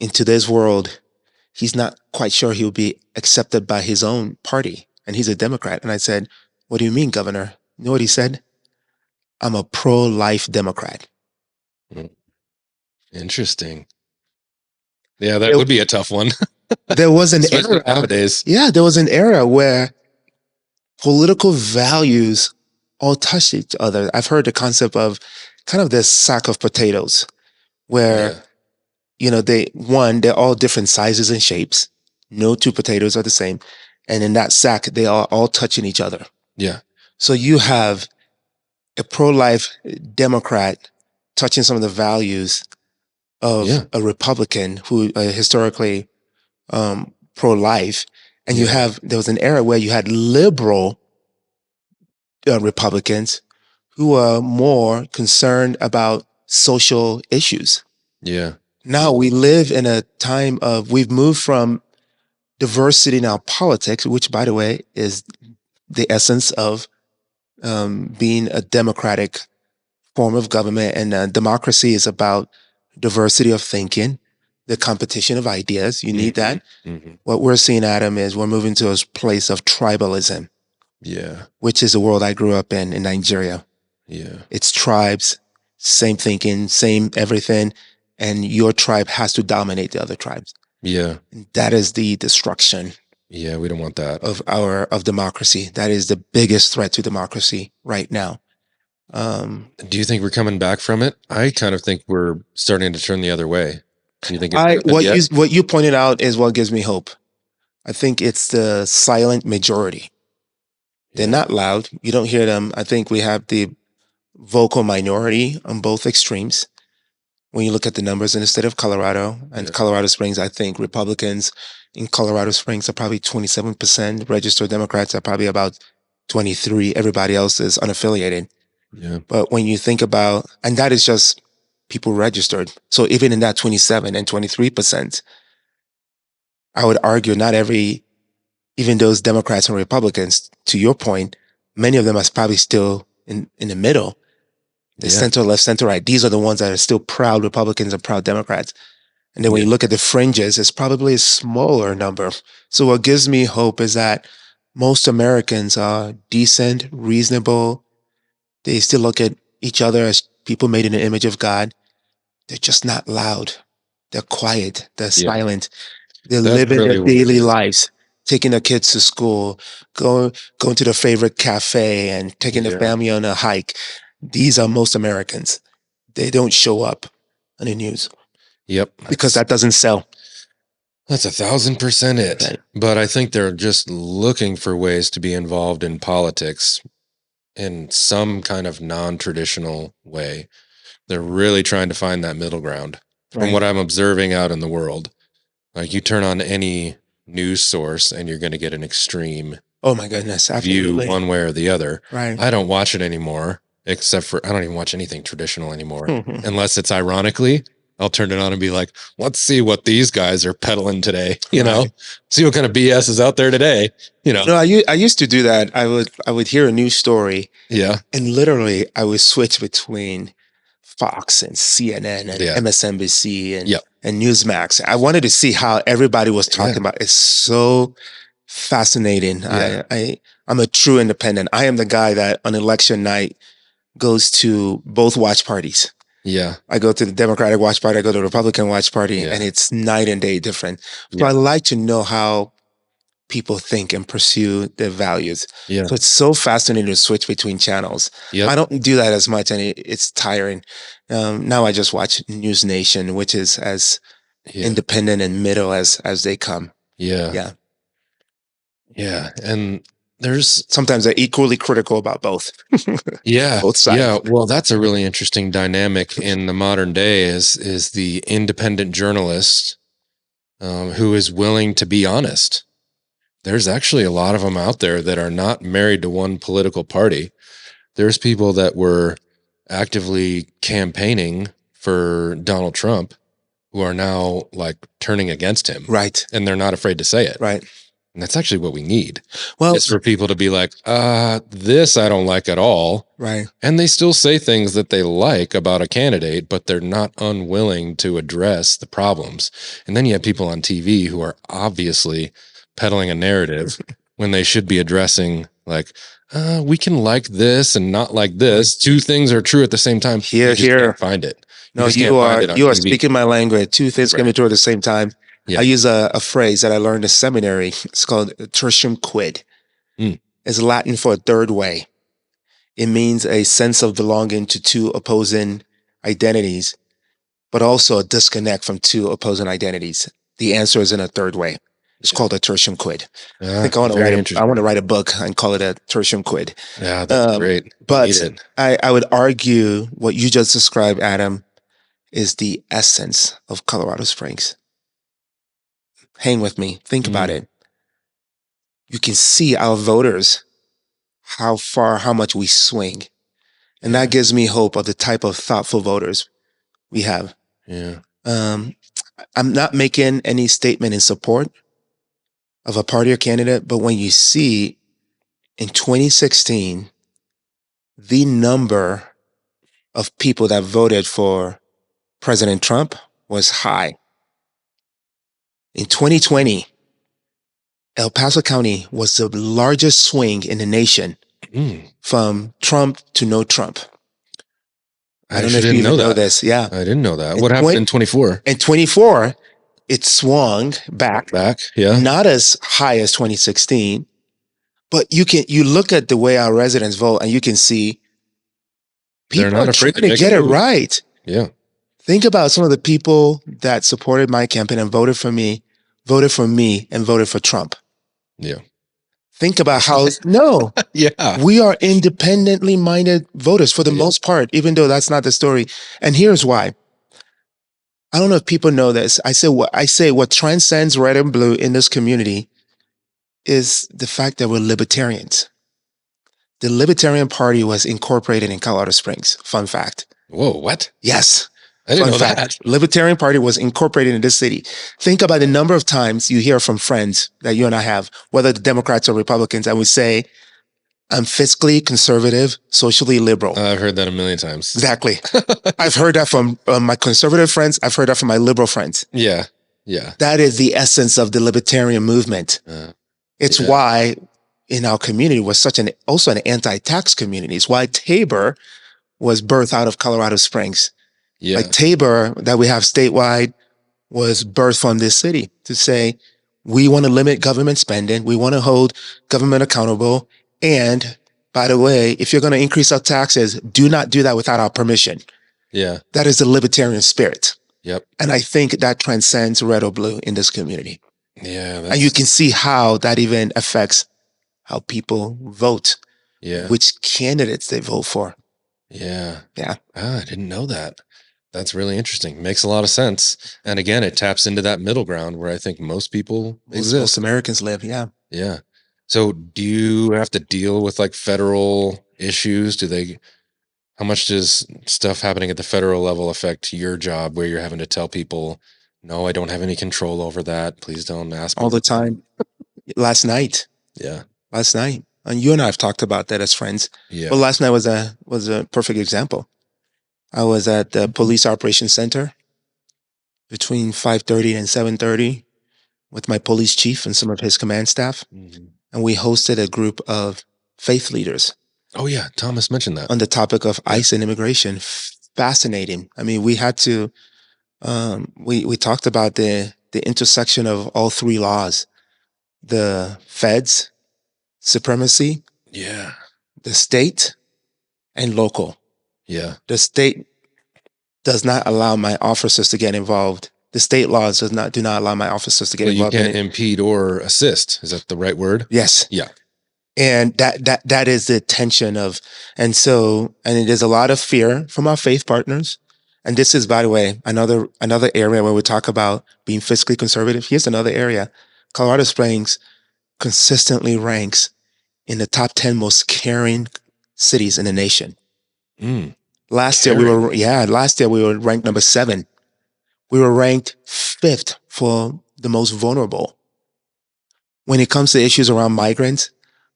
[SPEAKER 1] in today's world, he's not quite sure he'll be accepted by his own party. And he's a Democrat. And I said, what do you mean, Governor? You know what he said? I'm a pro-life Democrat.
[SPEAKER 2] Interesting. Yeah, that would be a tough one.
[SPEAKER 1] There was an
[SPEAKER 2] era nowadays.
[SPEAKER 1] Yeah, there was an era where political values all touched each other. I've heard the concept of kind of this sack of potatoes where, they're all different sizes and shapes. No two potatoes are the same. And in that sack, they are all touching each other.
[SPEAKER 2] Yeah.
[SPEAKER 1] So you have a pro-life Democrat touching some of the values of a Republican who historically pro-life. And there was an era where you had liberal Republicans who are more concerned about social issues.
[SPEAKER 2] Yeah.
[SPEAKER 1] Now we live in a time we've moved from diversity in our politics, which, by the way, is the essence of being a democratic form of government. And democracy is about diversity of thinking, the competition of ideas. You need that. Mm-hmm. What we're seeing, Adam, is we're moving to a place of tribalism.
[SPEAKER 2] Yeah.
[SPEAKER 1] Which is the world I grew up in Nigeria.
[SPEAKER 2] Yeah.
[SPEAKER 1] It's tribes, same thinking, same everything. And your tribe has to dominate the other tribes. Yeah. That is the destruction.
[SPEAKER 2] Yeah, we don't want that.
[SPEAKER 1] Of democracy. That is the biggest threat to democracy right now.
[SPEAKER 2] Do you think we're coming back from it? I kind of think we're starting to turn the other way. Do you think
[SPEAKER 1] what you pointed out is what gives me hope. I think it's the silent majority. They're not loud. You don't hear them. I think we have the vocal minority on both extremes. When you look at the numbers in the state of Colorado and Colorado Springs, I think Republicans in Colorado Springs are probably 27%. Registered Democrats are probably about 23, everybody else is unaffiliated.
[SPEAKER 2] Yeah.
[SPEAKER 1] But when you think about, and that is just people registered. So even in that 27 and 23%, I would argue not every, even those Democrats and Republicans, to your point, many of them are probably still in the middle. The
[SPEAKER 2] Yeah.
[SPEAKER 1] center, left, center, right. These are the ones that are still proud Republicans and proud Democrats. And then when you look at the fringes, it's probably a smaller number. So what gives me hope is that most Americans are decent, reasonable. They still look at each other as people made in the image of God. They're just not loud. They're quiet. They're
[SPEAKER 2] Yeah.
[SPEAKER 1] silent. They're
[SPEAKER 2] That's
[SPEAKER 1] living
[SPEAKER 2] really
[SPEAKER 1] their
[SPEAKER 2] what it
[SPEAKER 1] daily
[SPEAKER 2] is.
[SPEAKER 1] lives, taking their kids to school, going to their favorite cafe and taking the
[SPEAKER 2] Yeah.
[SPEAKER 1] family on a hike. These are most Americans. They don't show up on the news
[SPEAKER 2] Yep.
[SPEAKER 1] because that doesn't sell.
[SPEAKER 2] That's 1,000% it.
[SPEAKER 1] Right.
[SPEAKER 2] But I think they're just looking for ways to be involved in politics in some kind of non-traditional way. They're really trying to find that middle ground. From
[SPEAKER 1] Right.
[SPEAKER 2] what I'm observing out in the world, like you turn on any news source and you're going to get an extreme
[SPEAKER 1] Oh my goodness,
[SPEAKER 2] view
[SPEAKER 1] absolutely.
[SPEAKER 2] one way or the other.
[SPEAKER 1] Right.
[SPEAKER 2] I don't watch it anymore, except for I don't even watch anything traditional anymore, unless it's ironically. I'll turn it on and be like, let's see what these guys are peddling today. You know,
[SPEAKER 1] Right.
[SPEAKER 2] see what kind of BS is out there today. You know,
[SPEAKER 1] No, I used to do that. I would hear a news story
[SPEAKER 2] yeah,
[SPEAKER 1] and literally I would switch between Fox and CNN and
[SPEAKER 2] yeah,
[SPEAKER 1] MSNBC
[SPEAKER 2] yep,
[SPEAKER 1] and Newsmax. I wanted to see how everybody was talking
[SPEAKER 2] yeah,
[SPEAKER 1] about it. It's so fascinating.
[SPEAKER 2] yeah,
[SPEAKER 1] I'm a true independent. I am the guy that on election night goes to both watch parties.
[SPEAKER 2] yeah,
[SPEAKER 1] I go to the Democratic watch party, I go to the Republican watch party,
[SPEAKER 2] yeah,
[SPEAKER 1] and it's night and day different. So
[SPEAKER 2] yeah,
[SPEAKER 1] I like to know how people think and pursue their values.
[SPEAKER 2] yeah,
[SPEAKER 1] So it's so fascinating to switch between channels.
[SPEAKER 2] yep,
[SPEAKER 1] I don't do that as much, and it's tiring. Now I just watch News Nation, which is as
[SPEAKER 2] yeah,
[SPEAKER 1] independent and middle as they come.
[SPEAKER 2] yeah,
[SPEAKER 1] Yeah.
[SPEAKER 2] yeah. And there's
[SPEAKER 1] Sometimes they're equally critical about both.
[SPEAKER 2] yeah,
[SPEAKER 1] Both sides.
[SPEAKER 2] yeah. Well, that's a really interesting dynamic in the modern day is the independent journalist who is willing to be honest. There's actually a lot of them out there that are not married to one political party. There's people that were actively campaigning for Donald Trump who are now like turning against him.
[SPEAKER 1] Right.
[SPEAKER 2] And they're not afraid to say it.
[SPEAKER 1] Right.
[SPEAKER 2] And that's actually what we need.
[SPEAKER 1] Well,
[SPEAKER 2] It's for people to be like, this I don't like at all.
[SPEAKER 1] right.
[SPEAKER 2] And they still say things that they like about a candidate, but they're not unwilling to address the problems. And then you have people on TV who are obviously peddling a narrative when they should be addressing like, we can like this and not like this. Two things are true at the same time.
[SPEAKER 1] Here,
[SPEAKER 2] You just
[SPEAKER 1] here.
[SPEAKER 2] can't find it.
[SPEAKER 1] No,
[SPEAKER 2] just can't find it on
[SPEAKER 1] you are
[SPEAKER 2] TV.
[SPEAKER 1] speaking my language. Two things can be true at the same time.
[SPEAKER 2] Yeah.
[SPEAKER 1] I use a phrase that I learned in seminary. It's called tertium quid.
[SPEAKER 2] Mm.
[SPEAKER 1] It's Latin for a third way. It means a sense of belonging to two opposing identities, but also a disconnect from two opposing identities. The answer is in a third way. It's called a tertium quid. I think I want to write a book and call it a tertium quid.
[SPEAKER 2] Yeah, that's great.
[SPEAKER 1] But I would argue what you just described, Adam, is the essence of Colorado Springs. Hang with me. Think about it. You can see our voters, how much we swing. And that gives me hope of the type of thoughtful voters we have.
[SPEAKER 2] Yeah.
[SPEAKER 1] I'm not making any statement in support of a party or candidate, but when you see in 2016, the number of people that voted for President Trump was high. In 2020, El Paso County was the largest swing in the nation from Trump to no Trump. I don't know if you even know this. Yeah.
[SPEAKER 2] I didn't know that. What happened in 24?
[SPEAKER 1] In 24, it swung back.
[SPEAKER 2] Yeah.
[SPEAKER 1] Not as high as 2016, but you look at the way our residents vote and you can see people are trying to get it right.
[SPEAKER 2] Yeah.
[SPEAKER 1] Think about some of the people that supported my campaign and voted for me, and voted for Trump.
[SPEAKER 2] Yeah.
[SPEAKER 1] Think about how, no.
[SPEAKER 2] Yeah.
[SPEAKER 1] We are independently minded voters for the most part, even though that's not the story. And here's why. I don't know if people know this. I say what transcends red and blue in this community is the fact that we're libertarians. The Libertarian Party was incorporated in Colorado Springs. Fun fact.
[SPEAKER 2] Whoa, what?
[SPEAKER 1] Yes.
[SPEAKER 2] I didn't
[SPEAKER 1] Fun
[SPEAKER 2] know
[SPEAKER 1] fact.
[SPEAKER 2] that.
[SPEAKER 1] Libertarian Party was incorporated in this city. Think about the number of times you hear from friends that you and I have, whether the Democrats or Republicans, and we say, I'm fiscally conservative, socially liberal.
[SPEAKER 2] I've heard that a million times.
[SPEAKER 1] Exactly. I've heard that from my conservative friends. I've heard that from my liberal friends.
[SPEAKER 2] Yeah. Yeah.
[SPEAKER 1] That is the essence of the libertarian movement. It's
[SPEAKER 2] yeah.
[SPEAKER 1] why in our community was also an anti-tax community. It's why Tabor was birthed out of Colorado Springs.
[SPEAKER 2] Yeah.
[SPEAKER 1] Like Tabor that we have statewide was birthed from this city to say, we want to limit government spending. We want to hold government accountable. And by the way, if you're going to increase our taxes, do not do that without our permission.
[SPEAKER 2] Yeah.
[SPEAKER 1] That is the libertarian spirit.
[SPEAKER 2] Yep.
[SPEAKER 1] And I think that transcends red or blue in this community.
[SPEAKER 2] Yeah.
[SPEAKER 1] And you can see how that even affects how people vote.
[SPEAKER 2] Yeah.
[SPEAKER 1] Which candidates they vote for.
[SPEAKER 2] Yeah.
[SPEAKER 1] Yeah.
[SPEAKER 2] I didn't know that. That's really interesting. Makes a lot of sense. And again, it taps into that middle ground where I think most people exist.
[SPEAKER 1] Most Americans live. Yeah.
[SPEAKER 2] Yeah. So do you have to deal with like federal issues? How much does stuff happening at the federal level affect your job where you're having to tell people, no, I don't have any control over that. Please don't ask me.
[SPEAKER 1] All the time. Last night.
[SPEAKER 2] Yeah.
[SPEAKER 1] Last night. And you and I have talked about that as friends.
[SPEAKER 2] Yeah.
[SPEAKER 1] Well, last night was a perfect example. I was at the Police Operations Center between 5:30 and 7:30 with my police chief and some of his command staff.
[SPEAKER 2] Mm-hmm.
[SPEAKER 1] And we hosted a group of faith leaders.
[SPEAKER 2] Oh, yeah. Thomas mentioned that.
[SPEAKER 1] On the topic of ICE and immigration. Fascinating. I mean, we had to, we talked about the intersection of all three laws, the feds, supremacy,
[SPEAKER 2] yeah,
[SPEAKER 1] the state, and local.
[SPEAKER 2] Yeah.
[SPEAKER 1] The state does not allow my officers to get involved. The state laws do not allow my officers to get involved.
[SPEAKER 2] You can't impede or assist. Is that the right word?
[SPEAKER 1] Yes.
[SPEAKER 2] Yeah.
[SPEAKER 1] And that is the tension of, and there's a lot of fear from our faith partners. And this is, by the way, another area where we talk about being fiscally conservative. Here's another area. Colorado Springs consistently ranks in the top 10 most caring cities in the nation. Last year we were ranked number 7. We were ranked 5th for the most vulnerable. When it comes to issues around migrants,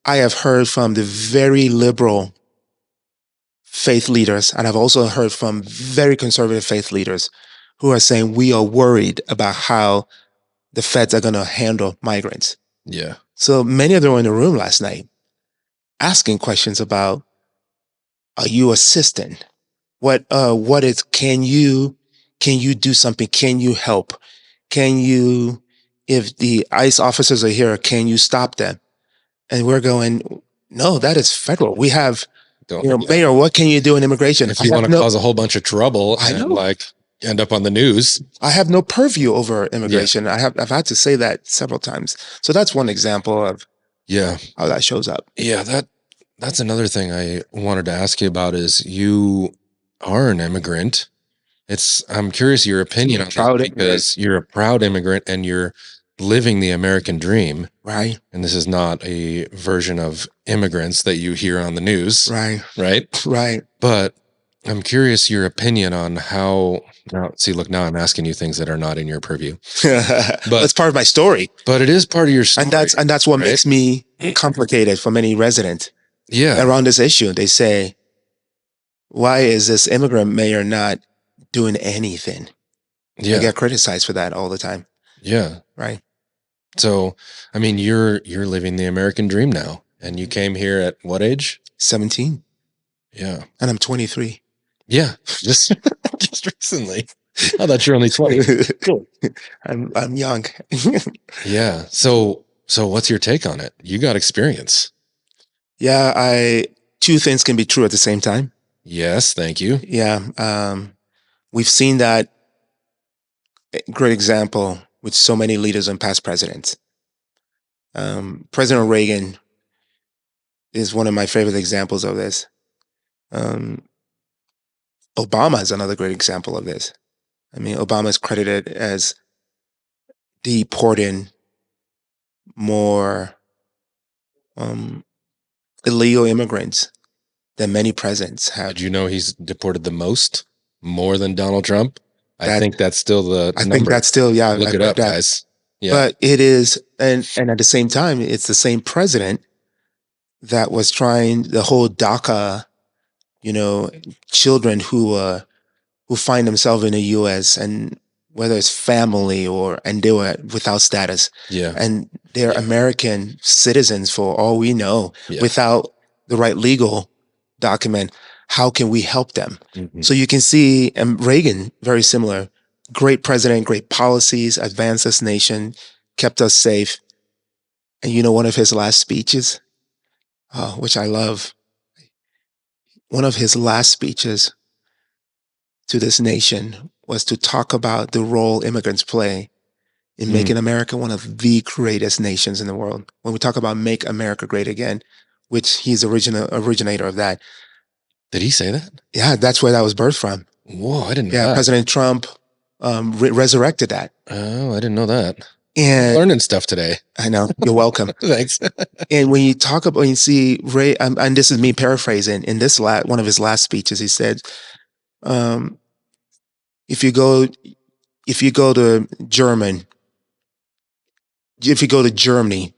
[SPEAKER 1] I have heard from the very liberal faith leaders, and I've also heard from very conservative faith leaders who are saying we are worried about how the feds are going to handle migrants.
[SPEAKER 2] Yeah.
[SPEAKER 1] So many of them were in the room last night asking questions about, are you assisting? What is, can you do something? Can you help? If the ICE officers are here, can you stop them? And we're going, no, that is federal. We have, Mayor, what can you do in immigration?
[SPEAKER 2] If you want to cause a whole bunch of trouble and end up on the news.
[SPEAKER 1] I have no purview over immigration. Yeah. I've had to say that several times. So that's one example of how that shows up.
[SPEAKER 2] Yeah, that's another thing I wanted to ask you about is you are an immigrant. I'm curious your opinion on that because you're a proud immigrant and you're living the American dream.
[SPEAKER 1] Right.
[SPEAKER 2] And this is not a version of immigrants that you hear on the news.
[SPEAKER 1] Right.
[SPEAKER 2] Right.
[SPEAKER 1] Right.
[SPEAKER 2] But I'm curious your opinion on how, now I'm asking you things that are not in your purview.
[SPEAKER 1] But it's part of my story.
[SPEAKER 2] But it is part of your story.
[SPEAKER 1] And that's what makes me complicated for many residents.
[SPEAKER 2] Yeah.
[SPEAKER 1] Around this issue. They say, why is this immigrant mayor not doing anything?
[SPEAKER 2] Yeah.
[SPEAKER 1] I get criticized for that all the time.
[SPEAKER 2] Yeah.
[SPEAKER 1] Right.
[SPEAKER 2] So, I mean, you're living the American dream now. And you came here at what age?
[SPEAKER 1] 17.
[SPEAKER 2] Yeah.
[SPEAKER 1] And I'm 23.
[SPEAKER 2] Yeah. Just recently. I thought you're only 20. Cool.
[SPEAKER 1] I'm young.
[SPEAKER 2] Yeah. So what's your take on it? You got experience.
[SPEAKER 1] Yeah, two things can be true at the same time.
[SPEAKER 2] Yes, thank you.
[SPEAKER 1] Yeah. We've seen that great example with so many leaders and past presidents. President Reagan is one of my favorite examples of this. Obama is another great example of this. I mean, Obama is credited as deporting more illegal immigrants than many presidents
[SPEAKER 2] Did
[SPEAKER 1] have.
[SPEAKER 2] you know he's deported the most? More than Donald Trump? I
[SPEAKER 1] That
[SPEAKER 2] think that's still the
[SPEAKER 1] I think
[SPEAKER 2] number.
[SPEAKER 1] that's still, yeah,
[SPEAKER 2] Look
[SPEAKER 1] I've
[SPEAKER 2] it
[SPEAKER 1] heard
[SPEAKER 2] up,
[SPEAKER 1] that.
[SPEAKER 2] guys. Yeah.
[SPEAKER 1] But it is, and at the same time, it's the same president that was trying the whole DACA, you know, children who find themselves in the U.S. and whether it's family and they were without status,
[SPEAKER 2] Yeah.
[SPEAKER 1] and they're
[SPEAKER 2] Yeah.
[SPEAKER 1] American citizens for all we know,
[SPEAKER 2] Yeah.
[SPEAKER 1] without the right legal document. How can we help them?
[SPEAKER 2] Mhm.
[SPEAKER 1] So you can see, and Reagan, very similar, great president, great policies, advanced this nation, kept us safe. And you know, one of his last speeches, which I love, one of his last speeches to this nation was to talk about the role immigrants play in
[SPEAKER 2] Mm.
[SPEAKER 1] making America one of the greatest nations in the world. When we talk about make America great again, which he's originator of that.
[SPEAKER 2] Did he say that?
[SPEAKER 1] Yeah, that's where that was birthed from.
[SPEAKER 2] Whoa, I didn't know
[SPEAKER 1] Yeah,
[SPEAKER 2] that.
[SPEAKER 1] President Trump resurrected that.
[SPEAKER 2] Oh, I didn't know that. I'm
[SPEAKER 1] And
[SPEAKER 2] learning stuff today.
[SPEAKER 1] I know, you're welcome.
[SPEAKER 2] Thanks.
[SPEAKER 1] And when you see Ray, and this is me paraphrasing, in this one of his last speeches, he said, um, if you go to Germany, if you go to Germany,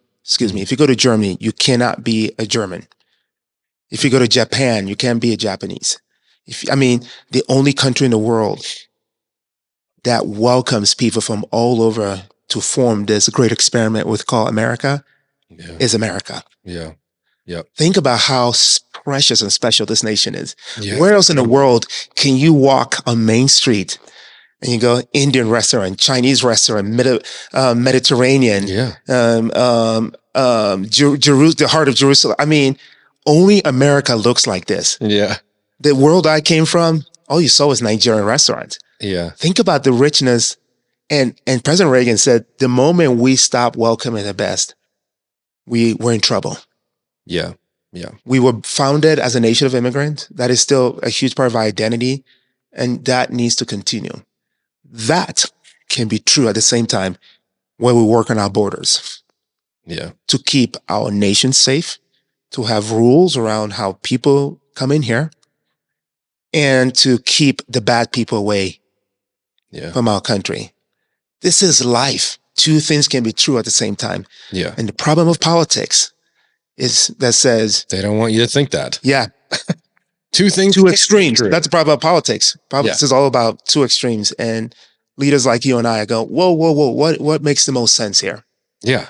[SPEAKER 1] you cannot be a German. If you go to Japan, you can't be a Japanese. The only country in the world that welcomes people from all over to form this great experiment we call America is America.
[SPEAKER 2] Yeah. Yep.
[SPEAKER 1] Think about how precious and special this nation is.
[SPEAKER 2] Yeah.
[SPEAKER 1] Where else in the world can you walk on Main Street and you go Indian restaurant, Chinese restaurant, Mediterranean,
[SPEAKER 2] Yeah.
[SPEAKER 1] the heart of Jerusalem? I mean, only America looks like this.
[SPEAKER 2] Yeah.
[SPEAKER 1] The world I came from, all you saw was Nigerian restaurants.
[SPEAKER 2] Yeah.
[SPEAKER 1] Think about the richness. And President Reagan said, the moment we stop welcoming the best, we're in trouble.
[SPEAKER 2] Yeah. Yeah.
[SPEAKER 1] We were founded as a nation of immigrants. That is still a huge part of our identity, and that needs to continue. That can be true at the same time when we work on our borders.
[SPEAKER 2] Yeah.
[SPEAKER 1] To keep our nation safe, to have rules around how people come in here, and to keep the bad people away from our country. This is life. Two things can be true at the same time.
[SPEAKER 2] Yeah.
[SPEAKER 1] And the problem of politics is that says
[SPEAKER 2] they don't want you to think that.
[SPEAKER 1] Yeah.
[SPEAKER 2] Two
[SPEAKER 1] extremes. That's the problem of politics. Politics is all about two extremes. And leaders like you and I go, whoa, what makes the most sense here?
[SPEAKER 2] Yeah.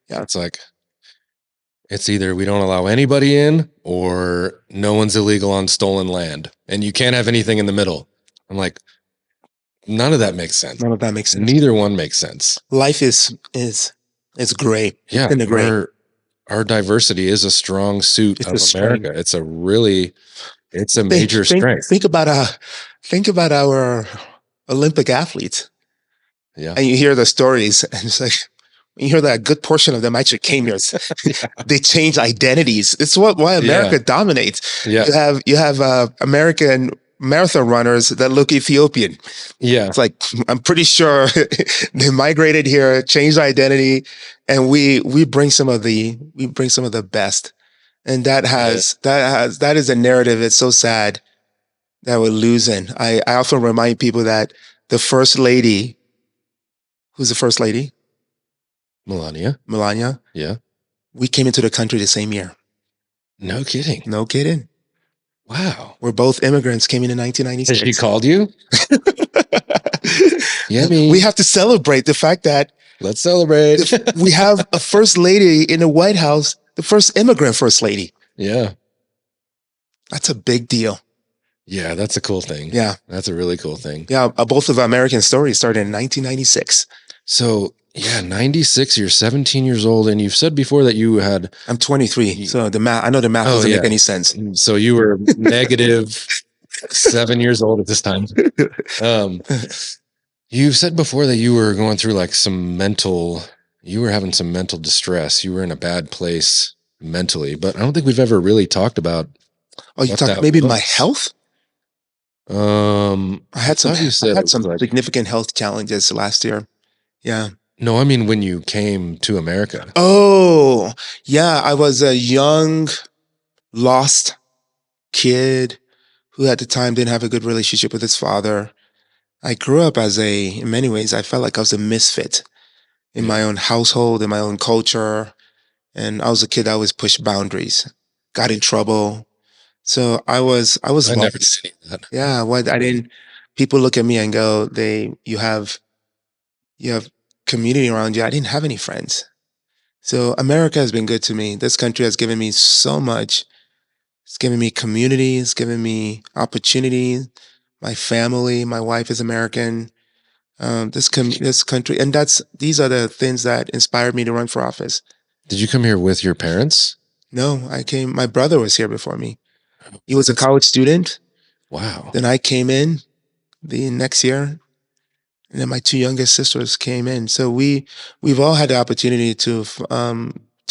[SPEAKER 2] Yeah. It's like, it's either we don't allow anybody in or no one's illegal on stolen land. And you can't have anything in the middle. I'm like, none of that makes sense.
[SPEAKER 1] None of that makes sense.
[SPEAKER 2] Neither one makes sense.
[SPEAKER 1] Life is gray.
[SPEAKER 2] Yeah.
[SPEAKER 1] In the gray.
[SPEAKER 2] Our diversity is a strong suit of America. It's a major strength.
[SPEAKER 1] Think about our Olympic athletes.
[SPEAKER 2] Yeah.
[SPEAKER 1] And you hear the stories, and it's like, you hear that a good portion of them actually came here. They change identities. It's why America dominates.
[SPEAKER 2] Yeah.
[SPEAKER 1] You have American marathon runners that look Ethiopian.
[SPEAKER 2] Yeah.
[SPEAKER 1] It's like, I'm pretty sure they migrated here, changed identity, and we bring some of the best. And that is a narrative. It's so sad that we're losing. I often remind people that the first lady, who's the first lady? Melania.
[SPEAKER 2] Yeah.
[SPEAKER 1] We came into the country the same year.
[SPEAKER 2] No kidding.
[SPEAKER 1] No kidding.
[SPEAKER 2] Wow.
[SPEAKER 1] We're both immigrants, came in 1996.
[SPEAKER 2] Has she called you? Yemi.
[SPEAKER 1] We have to celebrate the fact that
[SPEAKER 2] let's celebrate.
[SPEAKER 1] We have a first lady in the White House, the first immigrant first lady.
[SPEAKER 2] Yeah.
[SPEAKER 1] That's a big deal.
[SPEAKER 2] Yeah, that's a cool thing.
[SPEAKER 1] Yeah.
[SPEAKER 2] That's a really cool thing.
[SPEAKER 1] Yeah, both of our American stories started in 1996.
[SPEAKER 2] So, 96, you're 17 years old, and you've said before that you had...
[SPEAKER 1] I'm 23, so I know the math doesn't make any sense.
[SPEAKER 2] So you were negative 7 years old at this time. You've said before that you were going through like you were having some mental distress. You were in a bad place mentally, but I don't think we've ever really talked about...
[SPEAKER 1] Oh, you talked maybe my health? I had some significant health challenges last year. Yeah.
[SPEAKER 2] No, I mean when you came to America.
[SPEAKER 1] Oh, yeah. I was a young lost kid who at the time didn't have a good relationship with his father. I grew up in many ways, I felt like I was a misfit in my
[SPEAKER 2] Yeah.
[SPEAKER 1] own household, in my own culture. And I was a kid that always pushed boundaries, got in trouble. So I was
[SPEAKER 2] I never did
[SPEAKER 1] lost.
[SPEAKER 2] any of that.
[SPEAKER 1] Yeah, what I didn't people look at me and go, you have community around you. I didn't have any friends. So America has been good to me. This country has given me so much. It's given me community, it's given me opportunity. My family, my wife is American. This country, and these are the things that inspired me to run for office.
[SPEAKER 2] Did you come here with your parents?
[SPEAKER 1] No, I came. My brother was here before me. He was a college student.
[SPEAKER 2] Wow.
[SPEAKER 1] Then I came in the next year, and then my two youngest sisters came in. So we've all had the opportunity to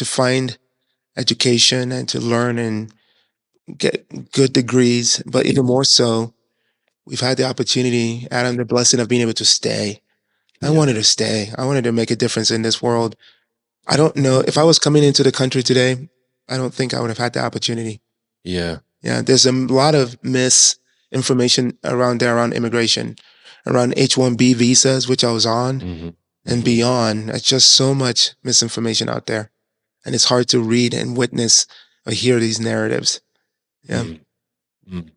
[SPEAKER 1] find education and to learn and get good degrees. But even more so, we've had the opportunity, Adam, the blessing of being able to stay. I
[SPEAKER 2] Yeah.
[SPEAKER 1] wanted to stay. I wanted to make a difference in this world. I don't know if I was coming into the country today, I don't think I would have had the opportunity.
[SPEAKER 2] Yeah.
[SPEAKER 1] Yeah, there's a lot of misinformation around there around immigration, around H-1B visas, which I was on,
[SPEAKER 2] Hmm.
[SPEAKER 1] and
[SPEAKER 2] Hmm.
[SPEAKER 1] beyond. It's just so much misinformation out there. And it's hard to read and witness or hear these narratives. Yeah.
[SPEAKER 2] Mm. Mm.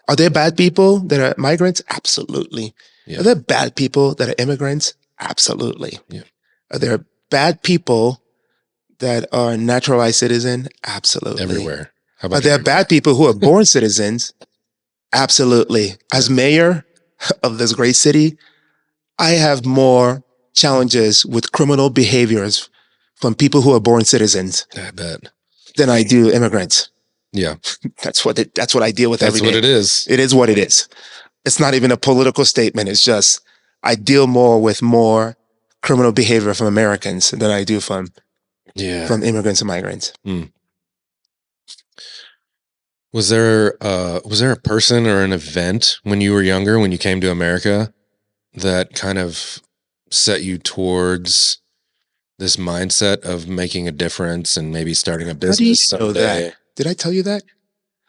[SPEAKER 1] Are there bad people that are migrants? Absolutely. Are
[SPEAKER 2] Yeah.
[SPEAKER 1] there bad people that are immigrants? Absolutely.
[SPEAKER 2] Yeah.
[SPEAKER 1] Are there bad people that are naturalized citizen? Absolutely.
[SPEAKER 2] Everywhere. How
[SPEAKER 1] Are
[SPEAKER 2] about
[SPEAKER 1] there
[SPEAKER 2] everywhere?
[SPEAKER 1] bad people who are born citizens? Absolutely. As
[SPEAKER 2] Yeah.
[SPEAKER 1] mayor of this great city, I have more challenges with criminal behaviors from people who are born citizens
[SPEAKER 2] I bet.
[SPEAKER 1] than I do immigrants.
[SPEAKER 2] Yeah.
[SPEAKER 1] That's what I deal with every
[SPEAKER 2] That's what
[SPEAKER 1] day.
[SPEAKER 2] it is.
[SPEAKER 1] It is what it is. It's not even a political statement. It's just I deal more with more criminal behavior from Americans than I do
[SPEAKER 2] Yeah.
[SPEAKER 1] from immigrants and migrants.
[SPEAKER 2] Mm. Was there a person or an event when you were younger, when you came to America, that kind of set you towards this mindset of making a difference and maybe starting a
[SPEAKER 1] How do you
[SPEAKER 2] business
[SPEAKER 1] know that?
[SPEAKER 2] someday?
[SPEAKER 1] Did I tell you that?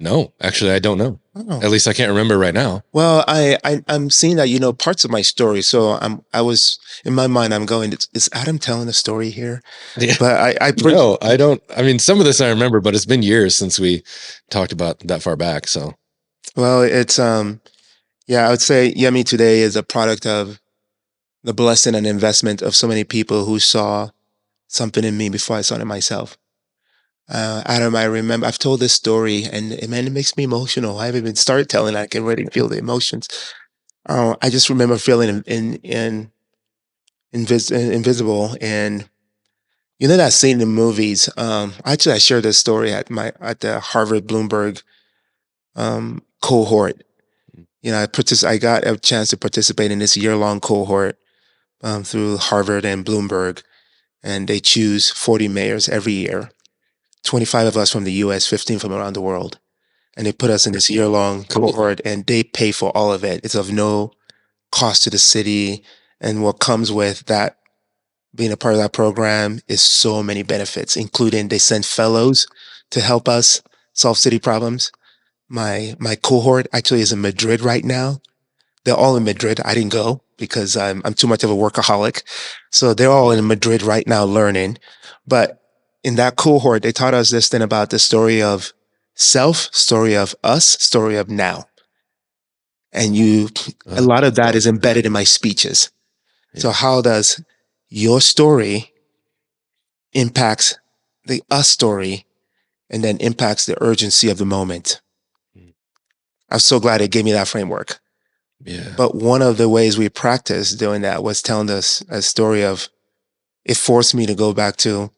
[SPEAKER 2] No, actually, I don't know.
[SPEAKER 1] Oh.
[SPEAKER 2] At least I can't remember right now.
[SPEAKER 1] Well, I'm seeing that you know parts of my story, so I was in my mind. I'm going. Is Adam telling a story here?
[SPEAKER 2] Yeah.
[SPEAKER 1] But
[SPEAKER 2] No, I don't. I mean, some of this I remember, but it's been years since we talked about that far back. So,
[SPEAKER 1] well, it's yeah, I would say Yemi today is a product of the blessing and investment of so many people who saw something in me before I saw it in myself. Adam, I remember I've told this story, and man, it makes me emotional. I haven't even started telling. I can already feel the emotions. I just remember feeling invisible, and you know that scene in movies. Actually, I shared this story at the Harvard Bloomberg cohort. You know, I got a chance to participate in this year-long cohort through Harvard and Bloomberg, and they choose 40 mayors every year. 25 of us from the U.S., 15 from around the world, and they put us in this year-long
[SPEAKER 2] cool.
[SPEAKER 1] cohort, and they pay for all of it. It's of no cost to the city, and what comes with that being a part of that program is so many benefits, including they send fellows to help us solve city problems. My cohort actually is in Madrid right now. They're all in Madrid. I didn't go because I'm too much of a workaholic. So they're all in Madrid right now learning. But in that cohort, they taught us this thing about the story of self, story of us, story of now. And a lot of that is embedded in my speeches. So
[SPEAKER 2] Yeah.
[SPEAKER 1] how does your story impacts the us story and then impacts the urgency of the moment?
[SPEAKER 2] Mm.
[SPEAKER 1] I'm so glad it gave me that framework.
[SPEAKER 2] Yeah.
[SPEAKER 1] But one of the ways we practiced doing that was telling us a story of it forced me to go back to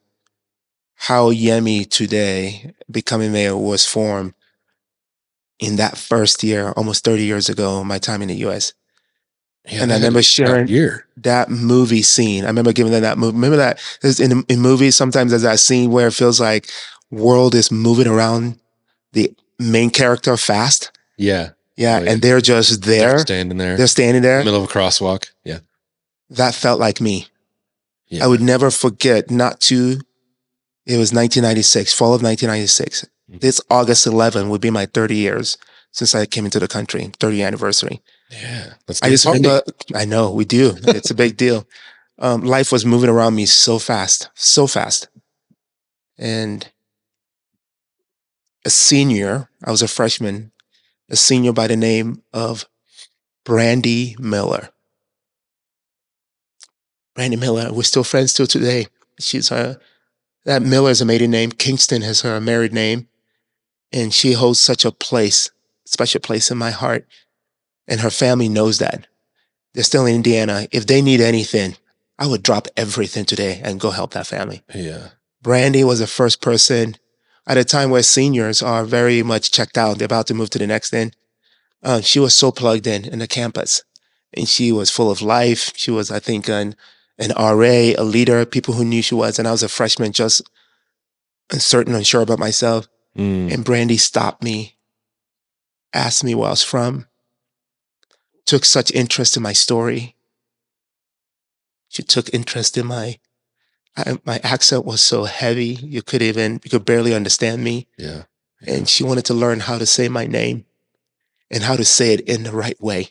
[SPEAKER 1] how Yemi today, becoming mayor, was formed in that first year, almost 30 years ago, my time in the US.
[SPEAKER 2] Yeah.
[SPEAKER 1] And I
[SPEAKER 2] That had to
[SPEAKER 1] remember
[SPEAKER 2] be a tough
[SPEAKER 1] sharing
[SPEAKER 2] year.
[SPEAKER 1] that movie scene. I remember giving them that movie. Remember that in movies, sometimes there's that scene where it feels like world is moving around the main character fast.
[SPEAKER 2] Yeah.
[SPEAKER 1] Yeah.
[SPEAKER 2] Oh, yeah.
[SPEAKER 1] And they're just
[SPEAKER 2] They're
[SPEAKER 1] there.
[SPEAKER 2] standing there,
[SPEAKER 1] They're standing
[SPEAKER 2] in the
[SPEAKER 1] there.
[SPEAKER 2] middle of a crosswalk. Yeah.
[SPEAKER 1] That felt like me.
[SPEAKER 2] Yeah.
[SPEAKER 1] I would never forget it was 1996, fall of 1996. This August 11 would be my 30 years since I came into the country, 30th anniversary.
[SPEAKER 2] Yeah. Let's
[SPEAKER 1] I
[SPEAKER 2] do a
[SPEAKER 1] just
[SPEAKER 2] party.
[SPEAKER 1] remember, I know we do. It's a big deal. Life was moving around me so fast, so fast. And a senior, I was a freshman, a senior by the name of Brandy Miller. Brandy Miller, we're still friends till today. She's that Miller is a maiden name. Kingston is her married name. And she holds such a place, special place in my heart. And her family knows that. They're still in Indiana. If they need anything, I would drop everything today and go help that family.
[SPEAKER 2] Yeah.
[SPEAKER 1] Brandy was the first person at a time where seniors are very much checked out. They're about to move to the next thing. She was so plugged in the campus, and she was full of life. She was, I think, an RA, a leader, people who knew she was. And I was a freshman, just uncertain, unsure about myself.
[SPEAKER 2] Mm.
[SPEAKER 1] And Brandy stopped me, asked me where I was from, took such interest in my story. She took interest in my accent was so heavy you could barely understand me.
[SPEAKER 2] Yeah.
[SPEAKER 1] And she wanted to learn how to say my name and how to say it in the right way.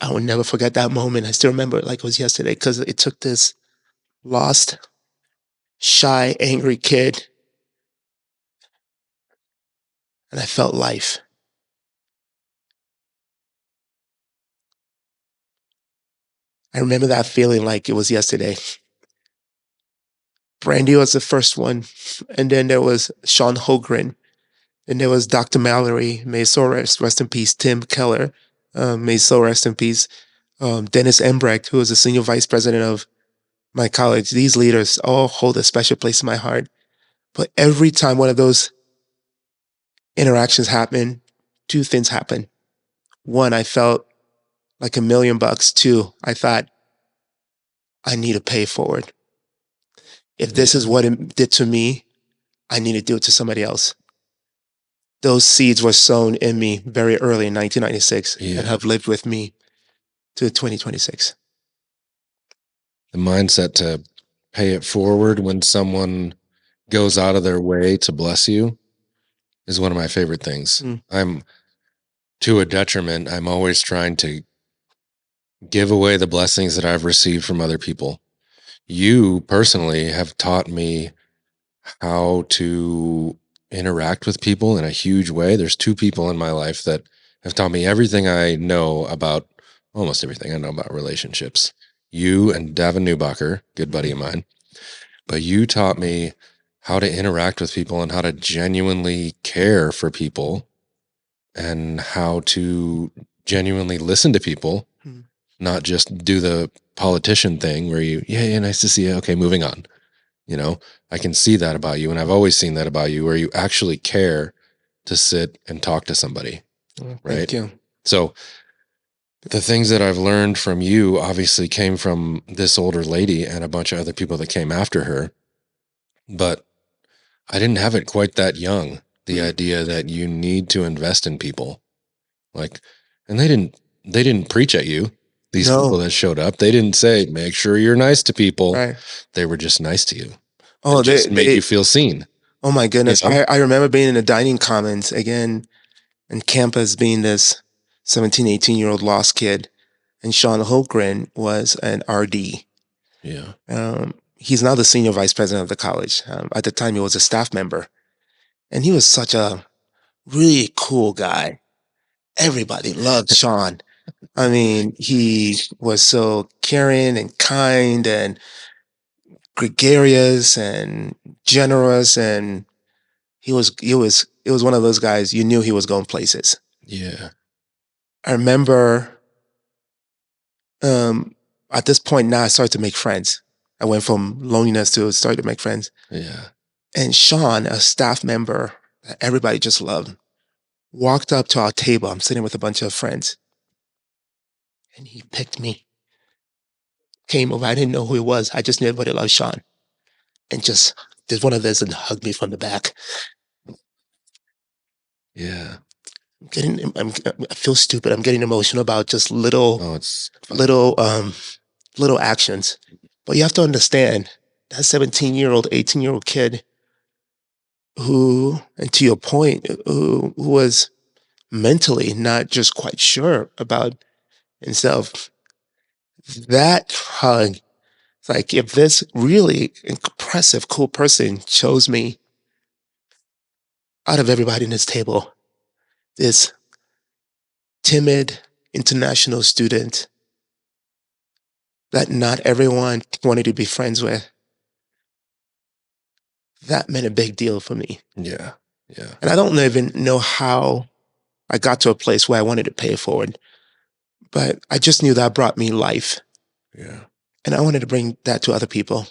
[SPEAKER 1] I will never forget that moment. I still remember it like it was yesterday because it took this lost, shy, angry kid, and I felt life. I remember that feeling like it was yesterday. Brandy was the first one, and then there was Sean Holgren, and there was Dr. Mallory, may his soul rest in peace, Tim Keller, may his soul rest in peace, Dennis Embrecht, who was the senior vice president of my college. These leaders all hold a special place in my heart. But every time one of those interactions happened, two things happened. One, I felt like $1,000,000. Two, I thought, I need to pay forward. If this is what it did to me, I need to do it to somebody else. Those seeds were sown in me very early in 1996 and have lived with me to 2026.
[SPEAKER 2] The mindset to pay it forward when someone goes out of their way to bless you is one of my favorite things. I'm to a detriment. I'm always trying to give away the blessings that I've received from other people. You personally have taught me how to interact with people in a huge way. There's two people in my life that have taught me everything I know about, almost everything I know about relationships. You and Davin Newbacher, good buddy of mine. But you taught me how to interact with people and how to genuinely care for people and how to genuinely listen to people, not just do the politician thing where yeah, nice to see you. Okay, moving on. I can see that about you. And I've always seen that about you, where you actually care to sit and talk to somebody. Right.
[SPEAKER 1] Thank you.
[SPEAKER 2] So the things that I've learned from you obviously came from this older lady and a bunch of other people that came after her. But I didn't have it quite that young. The idea that you need to invest in people. And they didn't preach at you. These people that showed up, they didn't say, make sure you're nice to people.
[SPEAKER 1] Right.
[SPEAKER 2] They were just nice to you.
[SPEAKER 1] Oh,
[SPEAKER 2] just make you feel seen.
[SPEAKER 1] Oh my goodness. I remember being in the dining commons again, and campus being this 17, 18-year-old lost kid. And Sean Holgren was an RD.
[SPEAKER 2] Yeah.
[SPEAKER 1] He's now the senior vice president of the college. At the time, he was a staff member. And he was such a really cool guy. Everybody loved Sean. I mean, he was so caring and kind and gregarious and generous, and it was one of those guys you knew he was going places.
[SPEAKER 2] Yeah.
[SPEAKER 1] I remember at this point now I started to make friends. I went from loneliness to starting to make friends.
[SPEAKER 2] Yeah.
[SPEAKER 1] And Sean, a staff member that everybody just loved, walked up to our table. I'm sitting with a bunch of friends. And he picked me. Came over. I didn't know who he was. I just knew everybody loved Sean. And just did one of this and hugged me from the back.
[SPEAKER 2] Yeah.
[SPEAKER 1] I feel stupid. I'm getting emotional about just little actions. But you have to understand that 17-year-old, 18-year-old kid who, and to your point, who was mentally not just quite sure about himself. That hug, it's like if this really impressive, cool person chose me out of everybody in this table, this timid international student that not everyone wanted to be friends with, that meant a big deal for me.
[SPEAKER 2] Yeah. Yeah.
[SPEAKER 1] And I don't even know how I got to a place where I wanted to pay it forward, but I just knew that brought me life.
[SPEAKER 2] Yeah.
[SPEAKER 1] And I wanted to bring that to other people.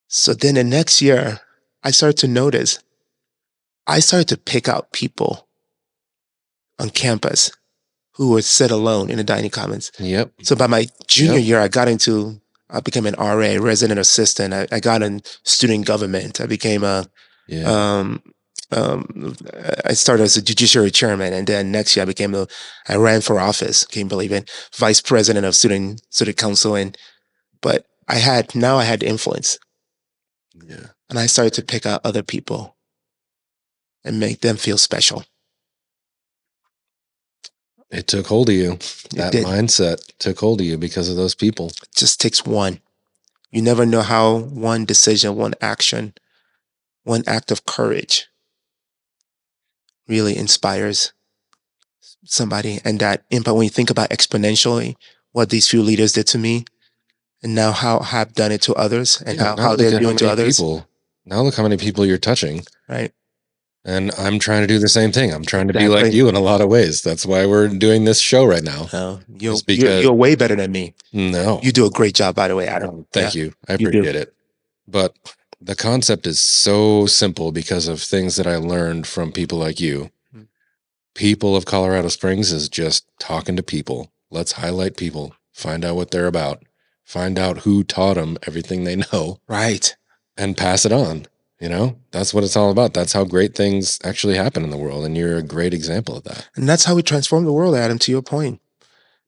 [SPEAKER 1] So then the next year, I started to notice, I started to pick out people on campus who would sit alone in the dining commons.
[SPEAKER 2] Yep.
[SPEAKER 1] So by my junior
[SPEAKER 2] Yep.
[SPEAKER 1] year, I became an RA, resident assistant. I got in student government. I became
[SPEAKER 2] Yeah.
[SPEAKER 1] I started as a judiciary chairman, and then next year I ran for office. Can you believe it? Vice president of student council, but I had influence,
[SPEAKER 2] Yeah.
[SPEAKER 1] and I started to pick out other people and make them feel special.
[SPEAKER 2] It took hold of you.
[SPEAKER 1] It
[SPEAKER 2] That
[SPEAKER 1] did.
[SPEAKER 2] mindset took hold of you because of those people.
[SPEAKER 1] It just takes one. You never know how one decision, one action, one act of courage really inspires somebody. And that impact, when you think about exponentially what these few leaders did to me, and now how have done it to others, and
[SPEAKER 2] Yeah,
[SPEAKER 1] how they're doing to others.
[SPEAKER 2] Now look how many people you're touching.
[SPEAKER 1] Right.
[SPEAKER 2] And I'm trying to do the same thing. I'm trying to be like
[SPEAKER 1] Exactly.
[SPEAKER 2] you in a lot of ways. That's why we're doing this show right now.
[SPEAKER 1] No,
[SPEAKER 2] It's because
[SPEAKER 1] you're way better than me.
[SPEAKER 2] no,
[SPEAKER 1] You do a great job, by the way, Adam.
[SPEAKER 2] thank you. I
[SPEAKER 1] You do.
[SPEAKER 2] appreciate it. But the concept is so simple because of things that I learned from people like you.
[SPEAKER 1] Mm.
[SPEAKER 2] People of Colorado Springs is just talking to people. Let's highlight people, find out what they're about, find out who taught them everything they know,
[SPEAKER 1] Right.
[SPEAKER 2] and pass it on. You know, that's what it's all about. That's how great things actually happen in the world. And you're a great example of that.
[SPEAKER 1] And that's how we transform the world, Adam, to your point.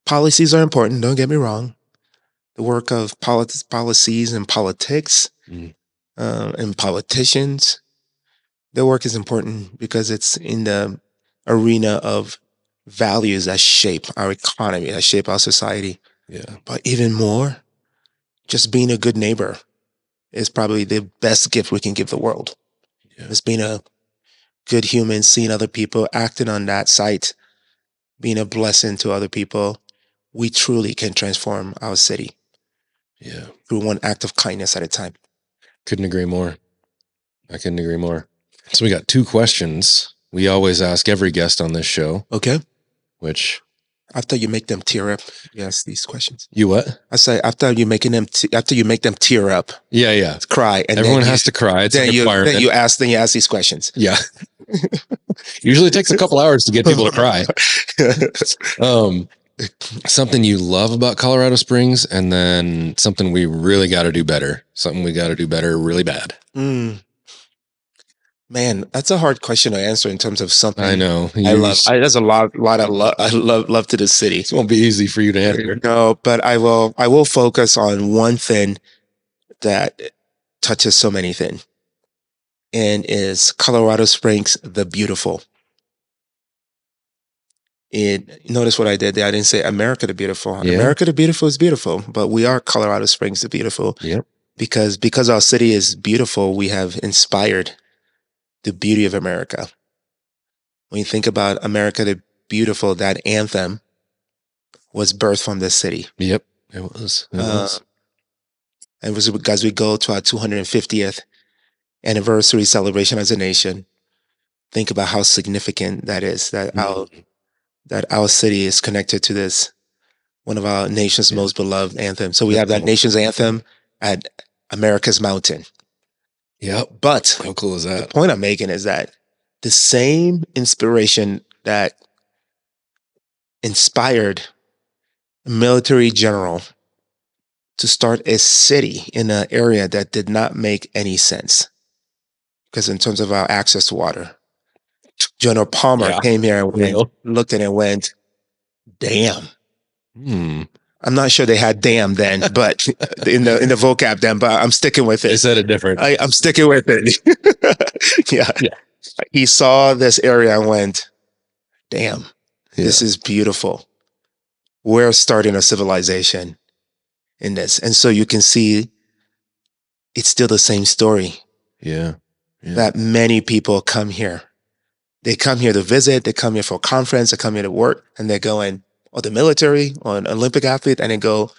[SPEAKER 1] Policies are important, don't get me wrong. The work of policies and politics and politicians, their work is important because it's in the arena of values that shape our economy, that shape our society.
[SPEAKER 2] Yeah.
[SPEAKER 1] But even more, just being a good neighbor is probably the best gift we can give the world.
[SPEAKER 2] Yeah.
[SPEAKER 1] Just being a good human, seeing other people, acting on that sight, being a blessing to other people. We truly can transform our city.
[SPEAKER 2] Yeah.
[SPEAKER 1] Through one act of kindness at a time.
[SPEAKER 2] Couldn't agree more. I couldn't agree more. So we got two questions we always ask every guest on this show.
[SPEAKER 1] Okay.
[SPEAKER 2] Which
[SPEAKER 1] after you make them tear up, you ask these questions.
[SPEAKER 2] You what?
[SPEAKER 1] I say after you make them tear up.
[SPEAKER 2] Yeah, yeah.
[SPEAKER 1] Cry, and
[SPEAKER 2] everyone has to cry. It's
[SPEAKER 1] then
[SPEAKER 2] an requirement.
[SPEAKER 1] Then you ask these questions.
[SPEAKER 2] Yeah. Usually takes a couple hours to get people to cry. Something you love about Colorado Springs, and then something we really got to do better. Something we got to do better really bad.
[SPEAKER 1] Man, that's a hard question to answer in terms of something
[SPEAKER 2] I know.
[SPEAKER 1] There's a lot I love to the city.
[SPEAKER 2] It won't be easy for you to answer.
[SPEAKER 1] No, but I will focus on one thing that touches so many things, and is Colorado Springs the beautiful. Notice what I did there. I didn't say America the beautiful. Yeah. America the beautiful is beautiful, but we are Colorado Springs the beautiful.
[SPEAKER 2] Yep.
[SPEAKER 1] Because our city is beautiful, we have inspired the beauty of America. When you think about America the beautiful, that anthem was birthed from this city.
[SPEAKER 2] Yep, it was. It was.
[SPEAKER 1] And it was as we go to our 250th anniversary celebration as a nation. Think about how significant that is. That our city is connected to this, one of our nation's most beloved anthems. So we have that nation's anthem at America's Mountain.
[SPEAKER 2] Yep.
[SPEAKER 1] But
[SPEAKER 2] how cool is that?
[SPEAKER 1] The point I'm making is that the same inspiration that inspired a military general to start a city in an area that did not make any sense, because in terms of our access to water, General Palmer came here and looked at it and went, damn. I'm not sure they had damn then, but in the vocab then, but I'm sticking with
[SPEAKER 2] They
[SPEAKER 1] it.
[SPEAKER 2] said it different.
[SPEAKER 1] I'm sticking with it. Yeah.
[SPEAKER 2] Yeah.
[SPEAKER 1] He saw this area and went, damn, this
[SPEAKER 2] Yeah.
[SPEAKER 1] is beautiful. We're starting a civilization in this. And so you can see it's still the same story
[SPEAKER 2] Yeah. Yeah.
[SPEAKER 1] that many people come here. They come here to visit, they come here for a conference, they come here to work, and they're going, or the military, or an Olympic athlete, and they go,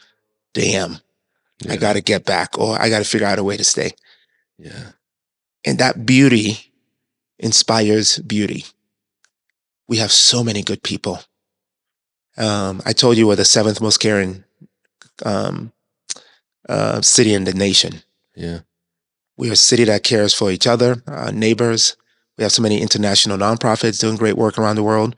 [SPEAKER 1] damn, I
[SPEAKER 2] Yeah.
[SPEAKER 1] got to get back, or I got to figure out a way to stay.
[SPEAKER 2] Yeah.
[SPEAKER 1] And that beauty inspires beauty. We have so many good people. I told you we're the seventh most caring um, city in the nation.
[SPEAKER 2] Yeah.
[SPEAKER 1] We're a city that cares for each other, neighbors. We have so many international nonprofits doing great work around the world.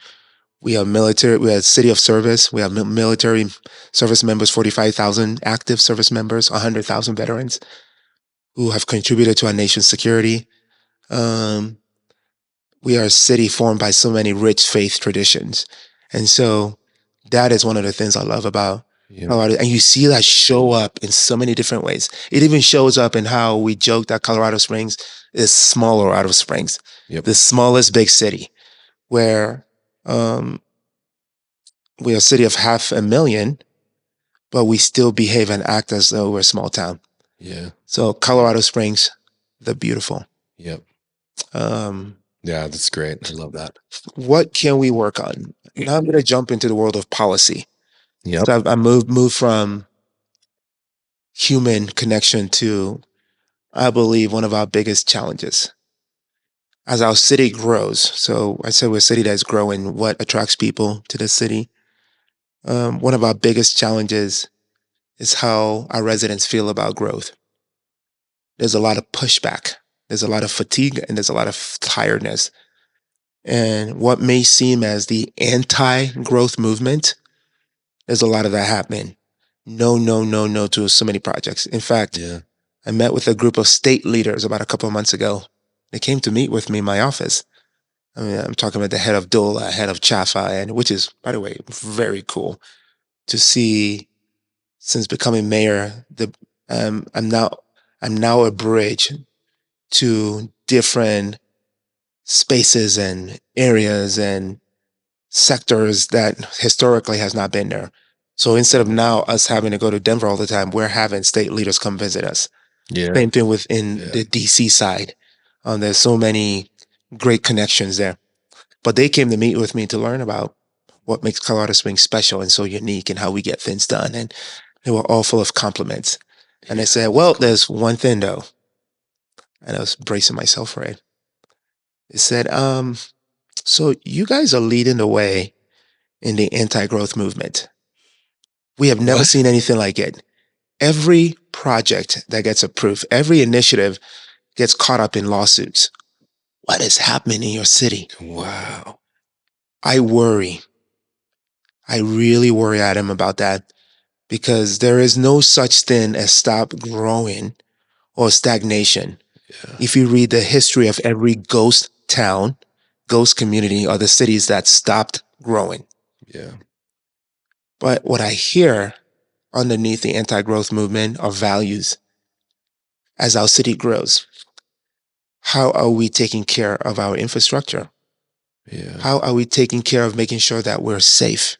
[SPEAKER 1] We have military. We have city of service. We have military service members, 45,000 active service members, 100,000 veterans who have contributed to our nation's security. Um, we are a city formed by so many rich faith traditions. And so that is one of the things I love about Colorado. And you see that show up in so many different ways. It even shows up in how we joke that Colorado Springs is smaller out of Springs, the smallest big city, where we're a city of 500,000, but we still behave and act as though we're a small town.
[SPEAKER 2] Yeah.
[SPEAKER 1] So Colorado Springs, the beautiful.
[SPEAKER 2] Yep. Yeah, that's great. I love that.
[SPEAKER 1] What can we work on? Now I'm going to jump into the world of policy.
[SPEAKER 2] Yep.
[SPEAKER 1] So I moved from human connection to, I believe, one of our biggest challenges. As our city grows, so I said we're a city that's growing, what attracts people to the city? One of our biggest challenges is how our residents feel about growth. There's a lot of pushback, there's a lot of fatigue, and there's a lot of tiredness. And what may seem as the anti-growth movement, there's a lot of that happening. No, no, no, no to so many projects. In fact, I met with a group of state leaders about a couple of months ago. They came to meet with me in my office. I mean, I'm talking about the head of DOLA, head of CHAFA, and which is, by the way, very cool to see. Since becoming mayor, I'm now a bridge to different spaces and areas and sectors that historically has not been there. So instead of now us having to go to Denver all the time, we're having state leaders come visit us.
[SPEAKER 2] Yeah.
[SPEAKER 1] Same thing within the DC side. There's so many great connections there. But they came to meet with me to learn about what makes Colorado Springs special and so unique and how we get things done. And they were all full of compliments. And I said, well, there's one thing though. And I was bracing myself for it. It said, so you guys are leading the way in the anti-growth movement. We have never seen anything like it. Every project that gets approved, every initiative gets caught up in lawsuits. What is happening in your city?
[SPEAKER 2] Wow.
[SPEAKER 1] I worry. I really worry, Adam, about that because there is no such thing as stop growing or stagnation.
[SPEAKER 2] Yeah.
[SPEAKER 1] If you read the history of every ghost town, ghost community, or the cities that stopped growing.
[SPEAKER 2] Yeah.
[SPEAKER 1] But what I hear underneath the anti-growth movement are values. As our city grows, how are we taking care of our infrastructure?
[SPEAKER 2] Yeah.
[SPEAKER 1] How are we taking care of making sure that we're safe?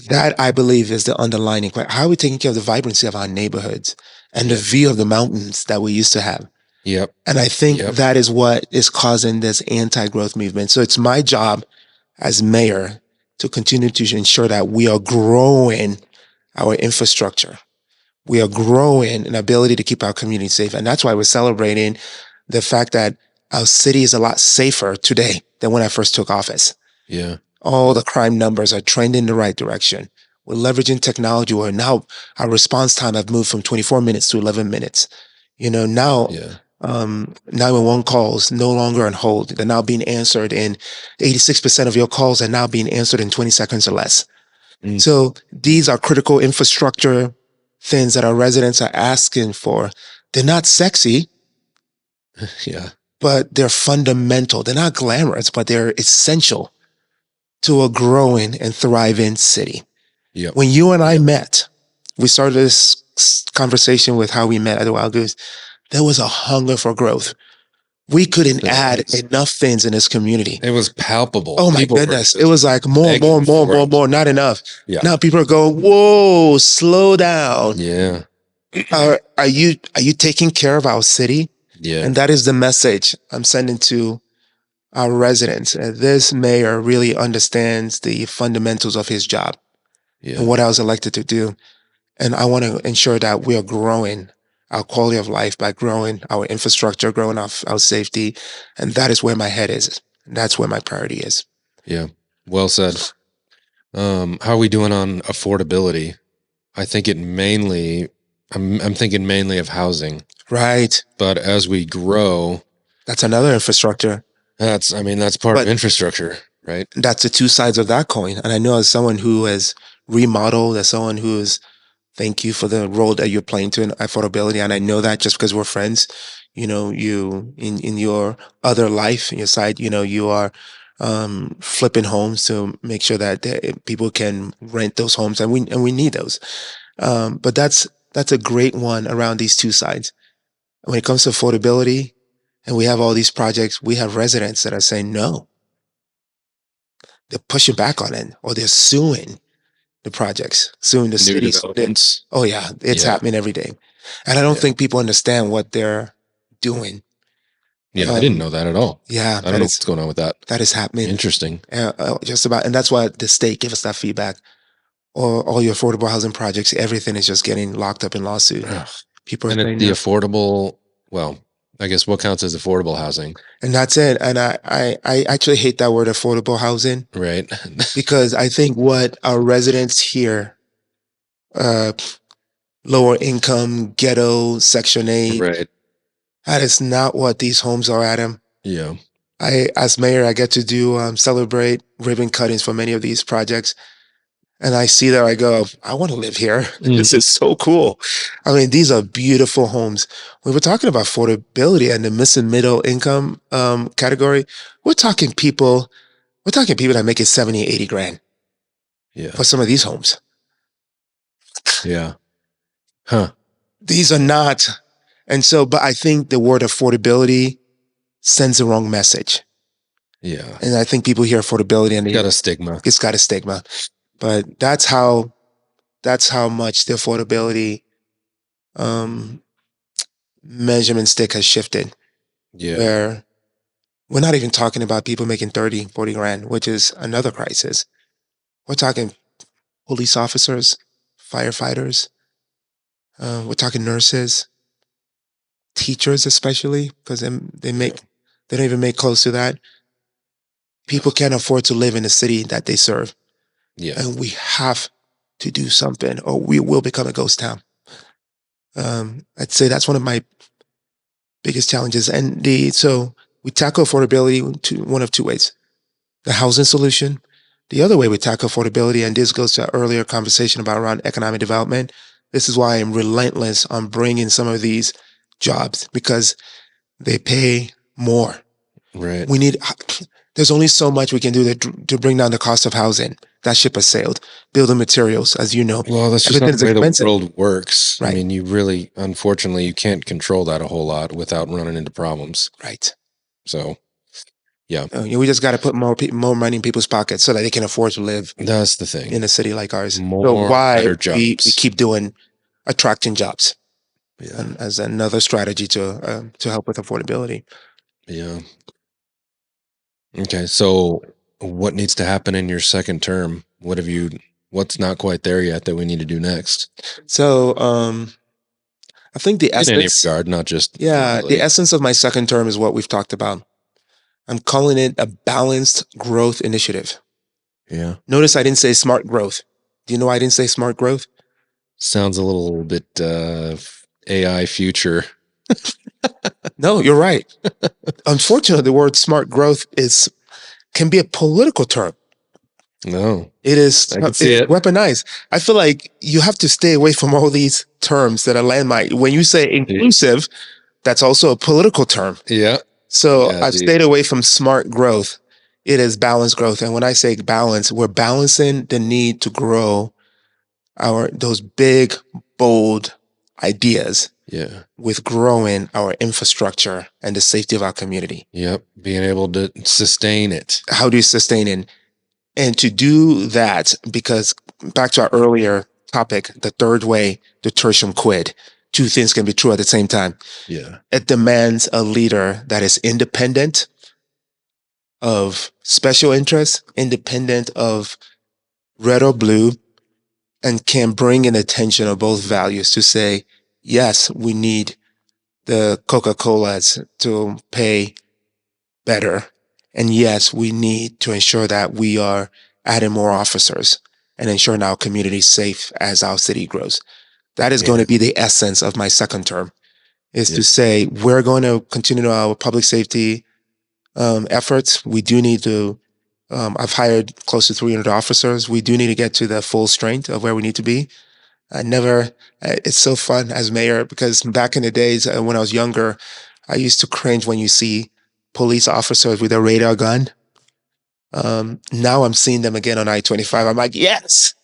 [SPEAKER 1] That, I believe, is the underlining question. How are we taking care of the vibrancy of our neighborhoods and the view of the mountains that we used to have?
[SPEAKER 2] Yep.
[SPEAKER 1] And I think that is what is causing this anti-growth movement. So it's my job as mayor to continue to ensure that we are growing our infrastructure. We are growing an ability to keep our community safe. And that's why we're celebrating the fact that our city is a lot safer today than when I first took office.
[SPEAKER 2] Yeah.
[SPEAKER 1] All the crime numbers are trending in the right direction. We're leveraging technology where now our response time have moved from 24 minutes to 11 minutes. You know, now 911 calls no longer on hold. They're now being answered in 86% of your calls are now being answered in 20 seconds or less. So these are critical infrastructure things that our residents are asking for. They're not sexy. But they're fundamental. They're not glamorous, but they're essential to a growing and thriving city.
[SPEAKER 2] Yep.
[SPEAKER 1] When you and I met, we started this conversation with how we met at the Wild Goose. There was a hunger for growth. We couldn't add enough things in this community.
[SPEAKER 2] It was palpable.
[SPEAKER 1] Oh my
[SPEAKER 2] People were
[SPEAKER 1] goodness. It
[SPEAKER 2] just
[SPEAKER 1] was like more,
[SPEAKER 2] begging
[SPEAKER 1] more, more,
[SPEAKER 2] for
[SPEAKER 1] more,
[SPEAKER 2] it.
[SPEAKER 1] more, not enough.
[SPEAKER 2] Yeah.
[SPEAKER 1] Now people are going, whoa, slow down.
[SPEAKER 2] Yeah.
[SPEAKER 1] Are you taking care of our city?
[SPEAKER 2] Yeah.
[SPEAKER 1] And that is the message I'm sending to our residents. This mayor really understands the fundamentals of his job and
[SPEAKER 2] Yeah.
[SPEAKER 1] what I was elected to do. And I want to ensure that we are growing our quality of life by growing our infrastructure, growing our safety. And that is where my head is. That's where my priority is.
[SPEAKER 2] Yeah. Well said. How are we doing on affordability? I think I'm thinking mainly of housing,
[SPEAKER 1] Right.
[SPEAKER 2] but as we grow,
[SPEAKER 1] That's another infrastructure.
[SPEAKER 2] that's part of
[SPEAKER 1] But
[SPEAKER 2] infrastructure, right?
[SPEAKER 1] that's the two sides of that coin. And I know as someone who has remodeled, as someone who is, thank you for the role that you're playing to in affordability. And I know that just because we're friends, you in your other life, in your side, you are flipping homes to make sure that people can rent those homes, and we need those. But that's a great one around these two sides. When it comes to affordability, and we have all these projects, we have residents that are saying no. They're pushing back on it, or they're suing the projects, suing the
[SPEAKER 2] New
[SPEAKER 1] cities.
[SPEAKER 2] developments.
[SPEAKER 1] Oh yeah, it's
[SPEAKER 2] Yeah.
[SPEAKER 1] happening every day, and I don't
[SPEAKER 2] Yeah.
[SPEAKER 1] think people understand what they're doing.
[SPEAKER 2] Yeah, I didn't know that at all.
[SPEAKER 1] Yeah,
[SPEAKER 2] I don't know what's going on with that.
[SPEAKER 1] that is happening.
[SPEAKER 2] Interesting.
[SPEAKER 1] Just about, and that's why the state gave us that feedback. All your affordable housing projects, everything is just getting locked up in lawsuit.
[SPEAKER 2] Ugh.
[SPEAKER 1] People are
[SPEAKER 2] And
[SPEAKER 1] saying
[SPEAKER 2] the
[SPEAKER 1] no.
[SPEAKER 2] affordable, well, I guess what counts as affordable housing,
[SPEAKER 1] And that's it. And I actually hate that word affordable housing,
[SPEAKER 2] right?
[SPEAKER 1] because I think what our residents here, lower income, ghetto, Section 8,
[SPEAKER 2] Right.
[SPEAKER 1] that is not what these homes are, Adam.
[SPEAKER 2] Yeah.
[SPEAKER 1] As mayor, I get to do celebrate ribbon cuttings for many of these projects. And I see that, I go, I want to live here. This is so cool. I mean, these are beautiful homes. We were talking about affordability and the missing middle income category. We're talking people that make it 70, 80 grand
[SPEAKER 2] Yeah.
[SPEAKER 1] for some of these homes.
[SPEAKER 2] Yeah. Huh.
[SPEAKER 1] These are not. And so, but I think the word affordability sends the wrong message.
[SPEAKER 2] Yeah.
[SPEAKER 1] And I think people hear affordability and
[SPEAKER 2] Got a stigma.
[SPEAKER 1] it's got a stigma. But that's how much the affordability measurement stick has shifted.
[SPEAKER 2] Yeah.
[SPEAKER 1] Where we're not even talking about people making 30, 40 grand, which is another crisis. We're talking police officers, firefighters. We're talking nurses, teachers, especially because they don't even make close to that. People can't afford to live in the city that they serve.
[SPEAKER 2] Yeah.
[SPEAKER 1] And we have to do something, or we will become a ghost town. I'd say that's one of my biggest challenges. And so we tackle affordability one of two ways: the housing solution. The other way we tackle affordability, and this goes to our earlier conversation about around economic development. This is why I'm relentless on bringing some of these jobs, because they pay more.
[SPEAKER 2] Right.
[SPEAKER 1] There's only so much we can do to bring down the cost of housing. That ship has sailed. Building materials, as you know.
[SPEAKER 2] Well, that's just not the way the world works.
[SPEAKER 1] Right.
[SPEAKER 2] I mean, unfortunately, you can't control that a whole lot without running into problems.
[SPEAKER 1] Right.
[SPEAKER 2] So, yeah.
[SPEAKER 1] We just got to put more money in people's pockets so that they can afford to live.
[SPEAKER 2] That's the thing.
[SPEAKER 1] In a city like ours.
[SPEAKER 2] More better jobs.
[SPEAKER 1] We keep doing attracting jobs.
[SPEAKER 2] Yeah.
[SPEAKER 1] As another strategy to help with affordability.
[SPEAKER 2] Yeah. Okay. So what needs to happen in your second term? What's not quite there yet that we need to do next?
[SPEAKER 1] So, I think the essence,
[SPEAKER 2] in any regard, not just
[SPEAKER 1] the essence of my second term is what we've talked about. I'm calling it a balanced growth initiative.
[SPEAKER 2] Yeah.
[SPEAKER 1] Notice I didn't say smart growth. Do you know why I didn't say smart growth?
[SPEAKER 2] Sounds a little bit AI future.
[SPEAKER 1] No, you're right. Unfortunately, the word smart growth can be a political term.
[SPEAKER 2] No.
[SPEAKER 1] It is
[SPEAKER 2] it.
[SPEAKER 1] weaponized. I feel like you have to stay away from all these terms that are landmine. When you say inclusive, that's also a political term.
[SPEAKER 2] Yeah.
[SPEAKER 1] So I've stayed away from smart growth. It is balanced growth. And when I say balance, we're balancing the need to grow those big, bold ideas
[SPEAKER 2] Yeah.
[SPEAKER 1] with growing our infrastructure and the safety of our community.
[SPEAKER 2] Yep. Being able to sustain it.
[SPEAKER 1] How do you sustain it? And to do that, because back to our earlier topic, the third way, the tertium quid, two things can be true at the same time.
[SPEAKER 2] Yeah.
[SPEAKER 1] It demands a leader that is independent of special interests, independent of red or blue, and can bring in attention of both values to say, yes, we need the Coca-Colas to pay better. And yes, we need to ensure that we are adding more officers and ensuring our community is safe as our city grows. That is going to be the essence of my second term, is to say we're going to continue our public safety efforts. We do need to, I've hired close to 300 officers. We do need to get to the full strength of where we need to be. It's so fun as mayor because back in the days when I was younger, I used to cringe when you see police officers with a radar gun. Now I'm seeing them again on I-25. I'm like, yes,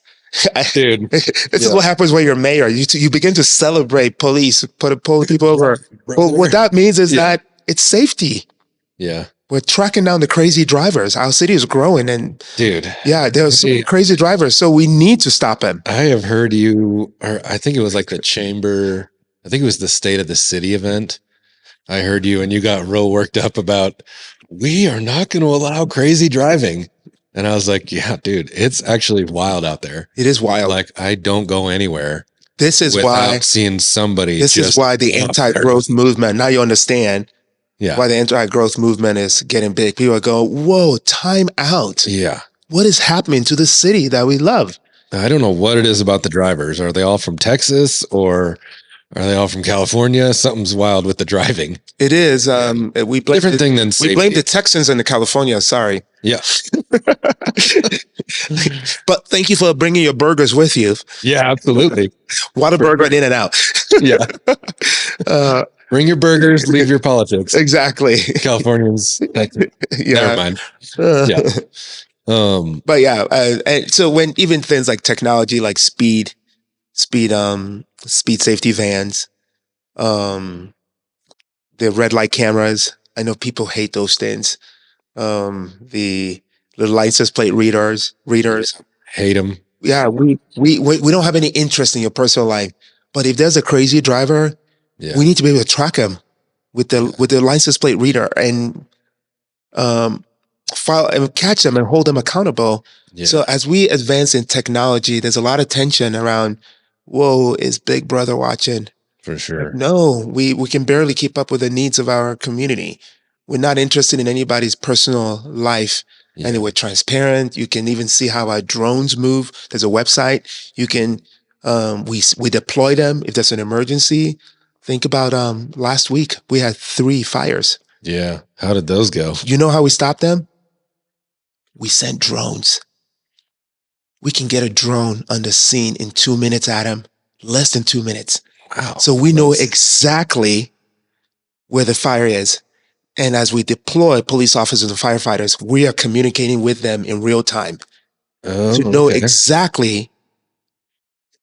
[SPEAKER 2] Dude.
[SPEAKER 1] This is what happens when you're mayor. You begin to celebrate police, pull people over. Well, what that means is that it's safety.
[SPEAKER 2] Yeah.
[SPEAKER 1] We're tracking down the crazy drivers. Our city is growing, and
[SPEAKER 2] dude,
[SPEAKER 1] there's so many crazy drivers. So we need to stop them.
[SPEAKER 2] I have heard you, or I think it was like the chamber. I think it was the State of the City event. I heard you, and you got real worked up about we are not going to allow crazy driving. And I was like, yeah, dude, it's actually wild out there.
[SPEAKER 1] It is wild.
[SPEAKER 2] Like I don't go anywhere.
[SPEAKER 1] This is
[SPEAKER 2] without
[SPEAKER 1] why
[SPEAKER 2] seeing somebody.
[SPEAKER 1] This is why the anti-growth movement. Now you understand.
[SPEAKER 2] Yeah.
[SPEAKER 1] Why the anti-growth movement is getting big. People are going, whoa, time out.
[SPEAKER 2] Yeah.
[SPEAKER 1] What is happening to the city that we love?
[SPEAKER 2] I don't know what it is about the drivers. Are they all from Texas or are they all from California? Something's wild with the driving.
[SPEAKER 1] It is. We blame
[SPEAKER 2] different thing than safety.
[SPEAKER 1] We blame the Texans and the California. Sorry.
[SPEAKER 2] Yeah.
[SPEAKER 1] But thank you for bringing your burgers with you.
[SPEAKER 2] Yeah, absolutely.
[SPEAKER 1] Whataburger and In-N-Out.
[SPEAKER 2] Yeah. Bring your burgers, leave your politics.
[SPEAKER 1] Exactly.
[SPEAKER 2] Californians. Never mind. Yeah.
[SPEAKER 1] But yeah, and so when even things like technology, like speed safety vans, the red light cameras. I know people hate those things. The license plate readers.
[SPEAKER 2] Hate them.
[SPEAKER 1] Yeah, we don't have any interest in your personal life. But if there's a crazy driver, we need to be able to track him with the license plate reader and file and catch them and hold them accountable. Yeah. So as we advance in technology, there's a lot of tension around, whoa, is Big Brother watching?
[SPEAKER 2] For sure.
[SPEAKER 1] No, we can barely keep up with the needs of our community. We're not interested in anybody's personal life. Yeah. And we're transparent. You can even see how our drones move. There's a website. You can, we deploy them if there's an emergency. Think about last week, we had 3 fires.
[SPEAKER 2] Yeah. How did those go?
[SPEAKER 1] You know how we stopped them? We sent drones. We can get a drone on the scene in 2 minutes, Adam. Less than 2 minutes.
[SPEAKER 2] Wow.
[SPEAKER 1] So we know exactly where the fire is. And as we deploy police officers and firefighters, we are communicating with them in real time to know exactly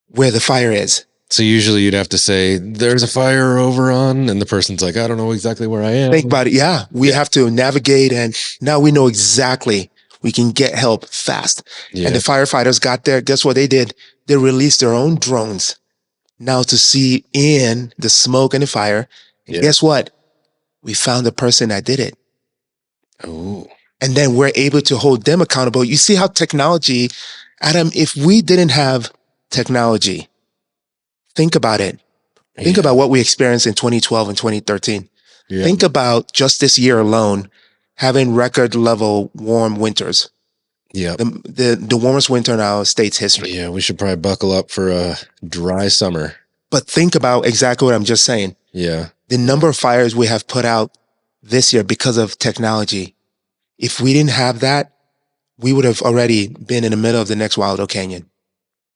[SPEAKER 1] where the fire is.
[SPEAKER 2] So usually you'd have to say, there's a fire over on, and the person's like, I don't know exactly where I am.
[SPEAKER 1] Think about it. Yeah. We have to navigate, and now we know exactly we can get help fast. Yeah. And the firefighters got there. Guess what they did? They released their own drones now to see in the smoke and the fire. And guess what? We found the person that did it.
[SPEAKER 2] Oh. And
[SPEAKER 1] then we're able to hold them accountable. You see how technology, Adam, if we didn't have technology, think about it. Think about what we experienced in 2012 and 2013. Yeah. Think about just this year alone, having record level warm winters.
[SPEAKER 2] Yeah.
[SPEAKER 1] The warmest winter in our state's history.
[SPEAKER 2] Yeah, we should probably buckle up for a dry summer.
[SPEAKER 1] But think about exactly what I'm just saying.
[SPEAKER 2] Yeah.
[SPEAKER 1] The number of fires we have put out this year because of technology. If we didn't have that, we would have already been in the middle of the next Wild Oak Canyon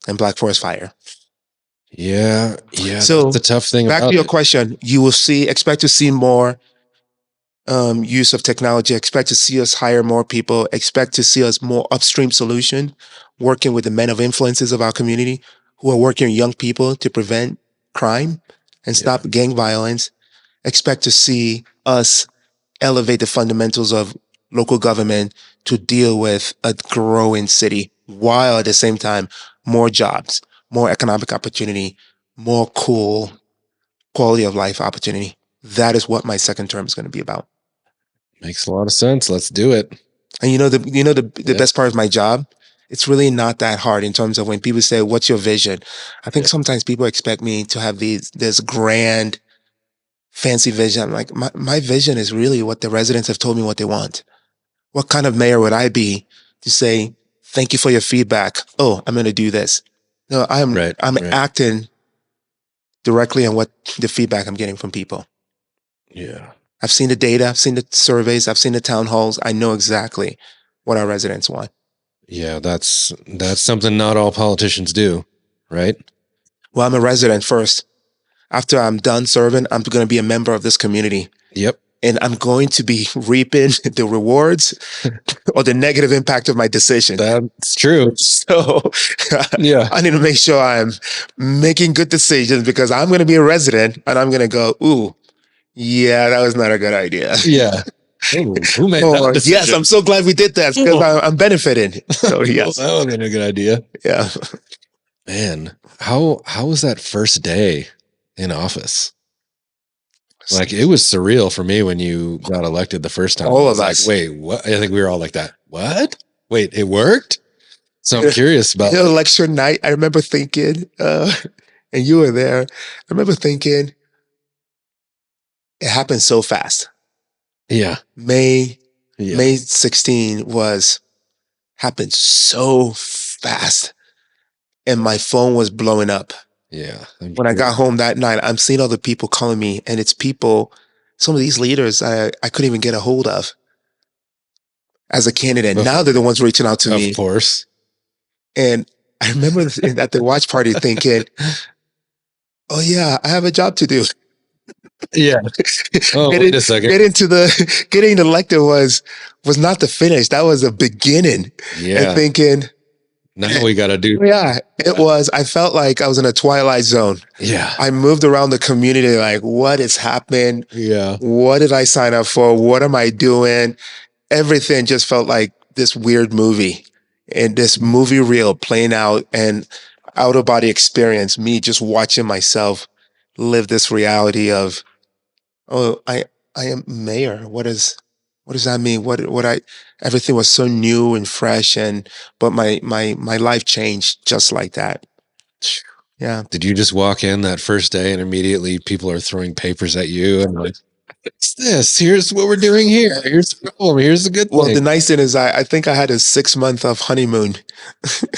[SPEAKER 1] and Black Forest fire.
[SPEAKER 2] Yeah. Yeah.
[SPEAKER 1] So
[SPEAKER 2] that's the tough thing.
[SPEAKER 1] Back to your question, you will expect to see more use of technology, expect to see us hire more people, expect to see us more upstream solution, working with the men of influences of our community who are working with young people to prevent crime and
[SPEAKER 2] Yeah.
[SPEAKER 1] stop gang violence expect to see us elevate the fundamentals of local government to deal with a growing city while at the same time more jobs, more economic opportunity, more cool quality of life opportunity. That is what my second term is going to be about.
[SPEAKER 2] Makes a lot of sense. Let's do it.
[SPEAKER 1] And the
[SPEAKER 2] Yeah.
[SPEAKER 1] best part of my job, it's really not that hard in terms of when people say, "What's your vision?" I think
[SPEAKER 2] Yeah.
[SPEAKER 1] sometimes people expect me to have this grand, fancy vision. I'm like, my vision is really what the residents have told me what they want. What kind of mayor would I be to say, "Thank you for your feedback. Oh, I'm going to do this." No,
[SPEAKER 2] Right.
[SPEAKER 1] I'm
[SPEAKER 2] Right.
[SPEAKER 1] acting directly on what the feedback I'm getting from people.
[SPEAKER 2] Yeah.
[SPEAKER 1] I've seen the data, I've seen the surveys, I've seen the town halls. I know exactly what our residents want.
[SPEAKER 2] Yeah. That's something not all politicians do. Right.
[SPEAKER 1] Well, I'm a resident first. After I'm done serving, I'm going to be a member of this community.
[SPEAKER 2] Yep.
[SPEAKER 1] And I'm going to be reaping the rewards or the negative impact of my decision.
[SPEAKER 2] That's true.
[SPEAKER 1] So
[SPEAKER 2] Yeah.
[SPEAKER 1] I need to make sure I'm making good decisions because I'm going to be a resident and I'm going to go, ooh, yeah, that was not a good idea.
[SPEAKER 2] Yeah. Oh, who made that
[SPEAKER 1] Or,
[SPEAKER 2] decision?
[SPEAKER 1] yes, I'm so glad we did that because
[SPEAKER 2] Oh.
[SPEAKER 1] I'm benefiting. So, yes.
[SPEAKER 2] That wasn't a good idea.
[SPEAKER 1] Yeah.
[SPEAKER 2] Man, how was that first day in office? Like it was surreal for me when you got elected the first time.
[SPEAKER 1] All
[SPEAKER 2] I
[SPEAKER 1] of
[SPEAKER 2] was like,
[SPEAKER 1] us.
[SPEAKER 2] wait, what? I think we were all like that. What? Wait, it worked? So I'm curious about
[SPEAKER 1] Election night, I remember thinking, and you were there. I remember thinking, it happened so fast.
[SPEAKER 2] yeah.
[SPEAKER 1] May
[SPEAKER 2] Yeah.
[SPEAKER 1] May 16 happened so fast, and my phone was blowing up.
[SPEAKER 2] Yeah.
[SPEAKER 1] When I got home that night, I'm seeing all the people calling me, and it's people. Some of these leaders I couldn't even get a hold of as a candidate. Now they're the ones reaching out to me.
[SPEAKER 2] Of course.
[SPEAKER 1] And I remember at the watch party thinking, "Oh yeah, I have a job to do."
[SPEAKER 2] Yeah. Oh, wait a second.
[SPEAKER 1] Getting elected was not the finish. That was the beginning.
[SPEAKER 2] Yeah.
[SPEAKER 1] And thinking,
[SPEAKER 2] Now we got to do.
[SPEAKER 1] yeah, it was. I felt like I was in a twilight zone.
[SPEAKER 2] Yeah.
[SPEAKER 1] I moved around the community like, what is happening?
[SPEAKER 2] Yeah.
[SPEAKER 1] What did I sign up for? What am I doing? Everything just felt like this weird movie and this movie reel playing out and out of body experience, me just watching myself live this reality of, oh, I am mayor. What does that mean? Everything was so new and fresh but my life changed just like that. Yeah.
[SPEAKER 2] Did you just walk in that first day and immediately people are throwing papers at you and like, fix this? Here's what we're doing here. Here's the problem. Here's the good thing.
[SPEAKER 1] Well, the nice thing is I think I had a 6 month of honeymoon.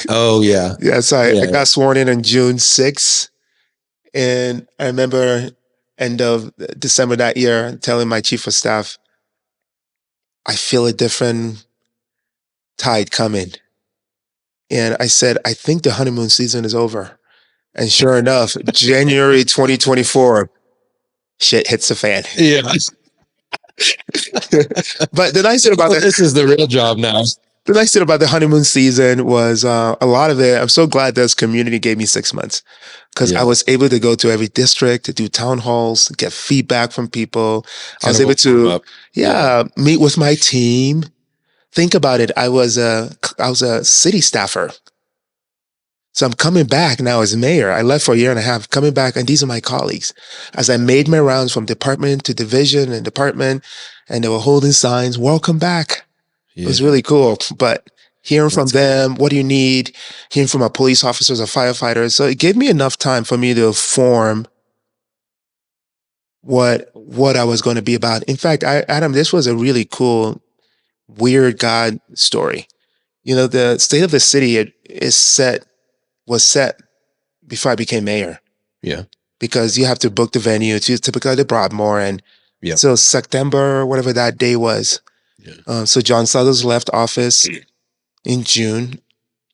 [SPEAKER 2] Oh yeah.
[SPEAKER 1] Yes, I got sworn in June 6th. And I remember end of December that year telling my chief of staff, I feel a different tide coming. And I said, I think the honeymoon season is over. And sure enough, January 2024, shit hits the fan.
[SPEAKER 2] Yeah.
[SPEAKER 1] But the nice thing about
[SPEAKER 2] this is the real job now.
[SPEAKER 1] The nice thing about the honeymoon season was a lot of it. I'm so glad this community gave me 6 months because I was able to go to every district to do town halls, get feedback from people. I was able to, meet with my team. Think about it. I was a city staffer. So I'm coming back now as mayor. I left for a year and a half, coming back, and these are my colleagues. As I made my rounds from department to division and department, and they were holding signs, welcome back. Yeah. It was really cool. But hearing from them, what do you need? Hearing from our police officers or firefighters. So it gave me enough time for me to form what I was going to be about. In fact, Adam, this was a really cool, weird God story. You know, the state of the city was set before I became mayor.
[SPEAKER 2] Yeah. Because
[SPEAKER 1] you have to book the venue. It's typically the Broadmoor. And so September, whatever that day was. Yeah. So John Sutters left office in June.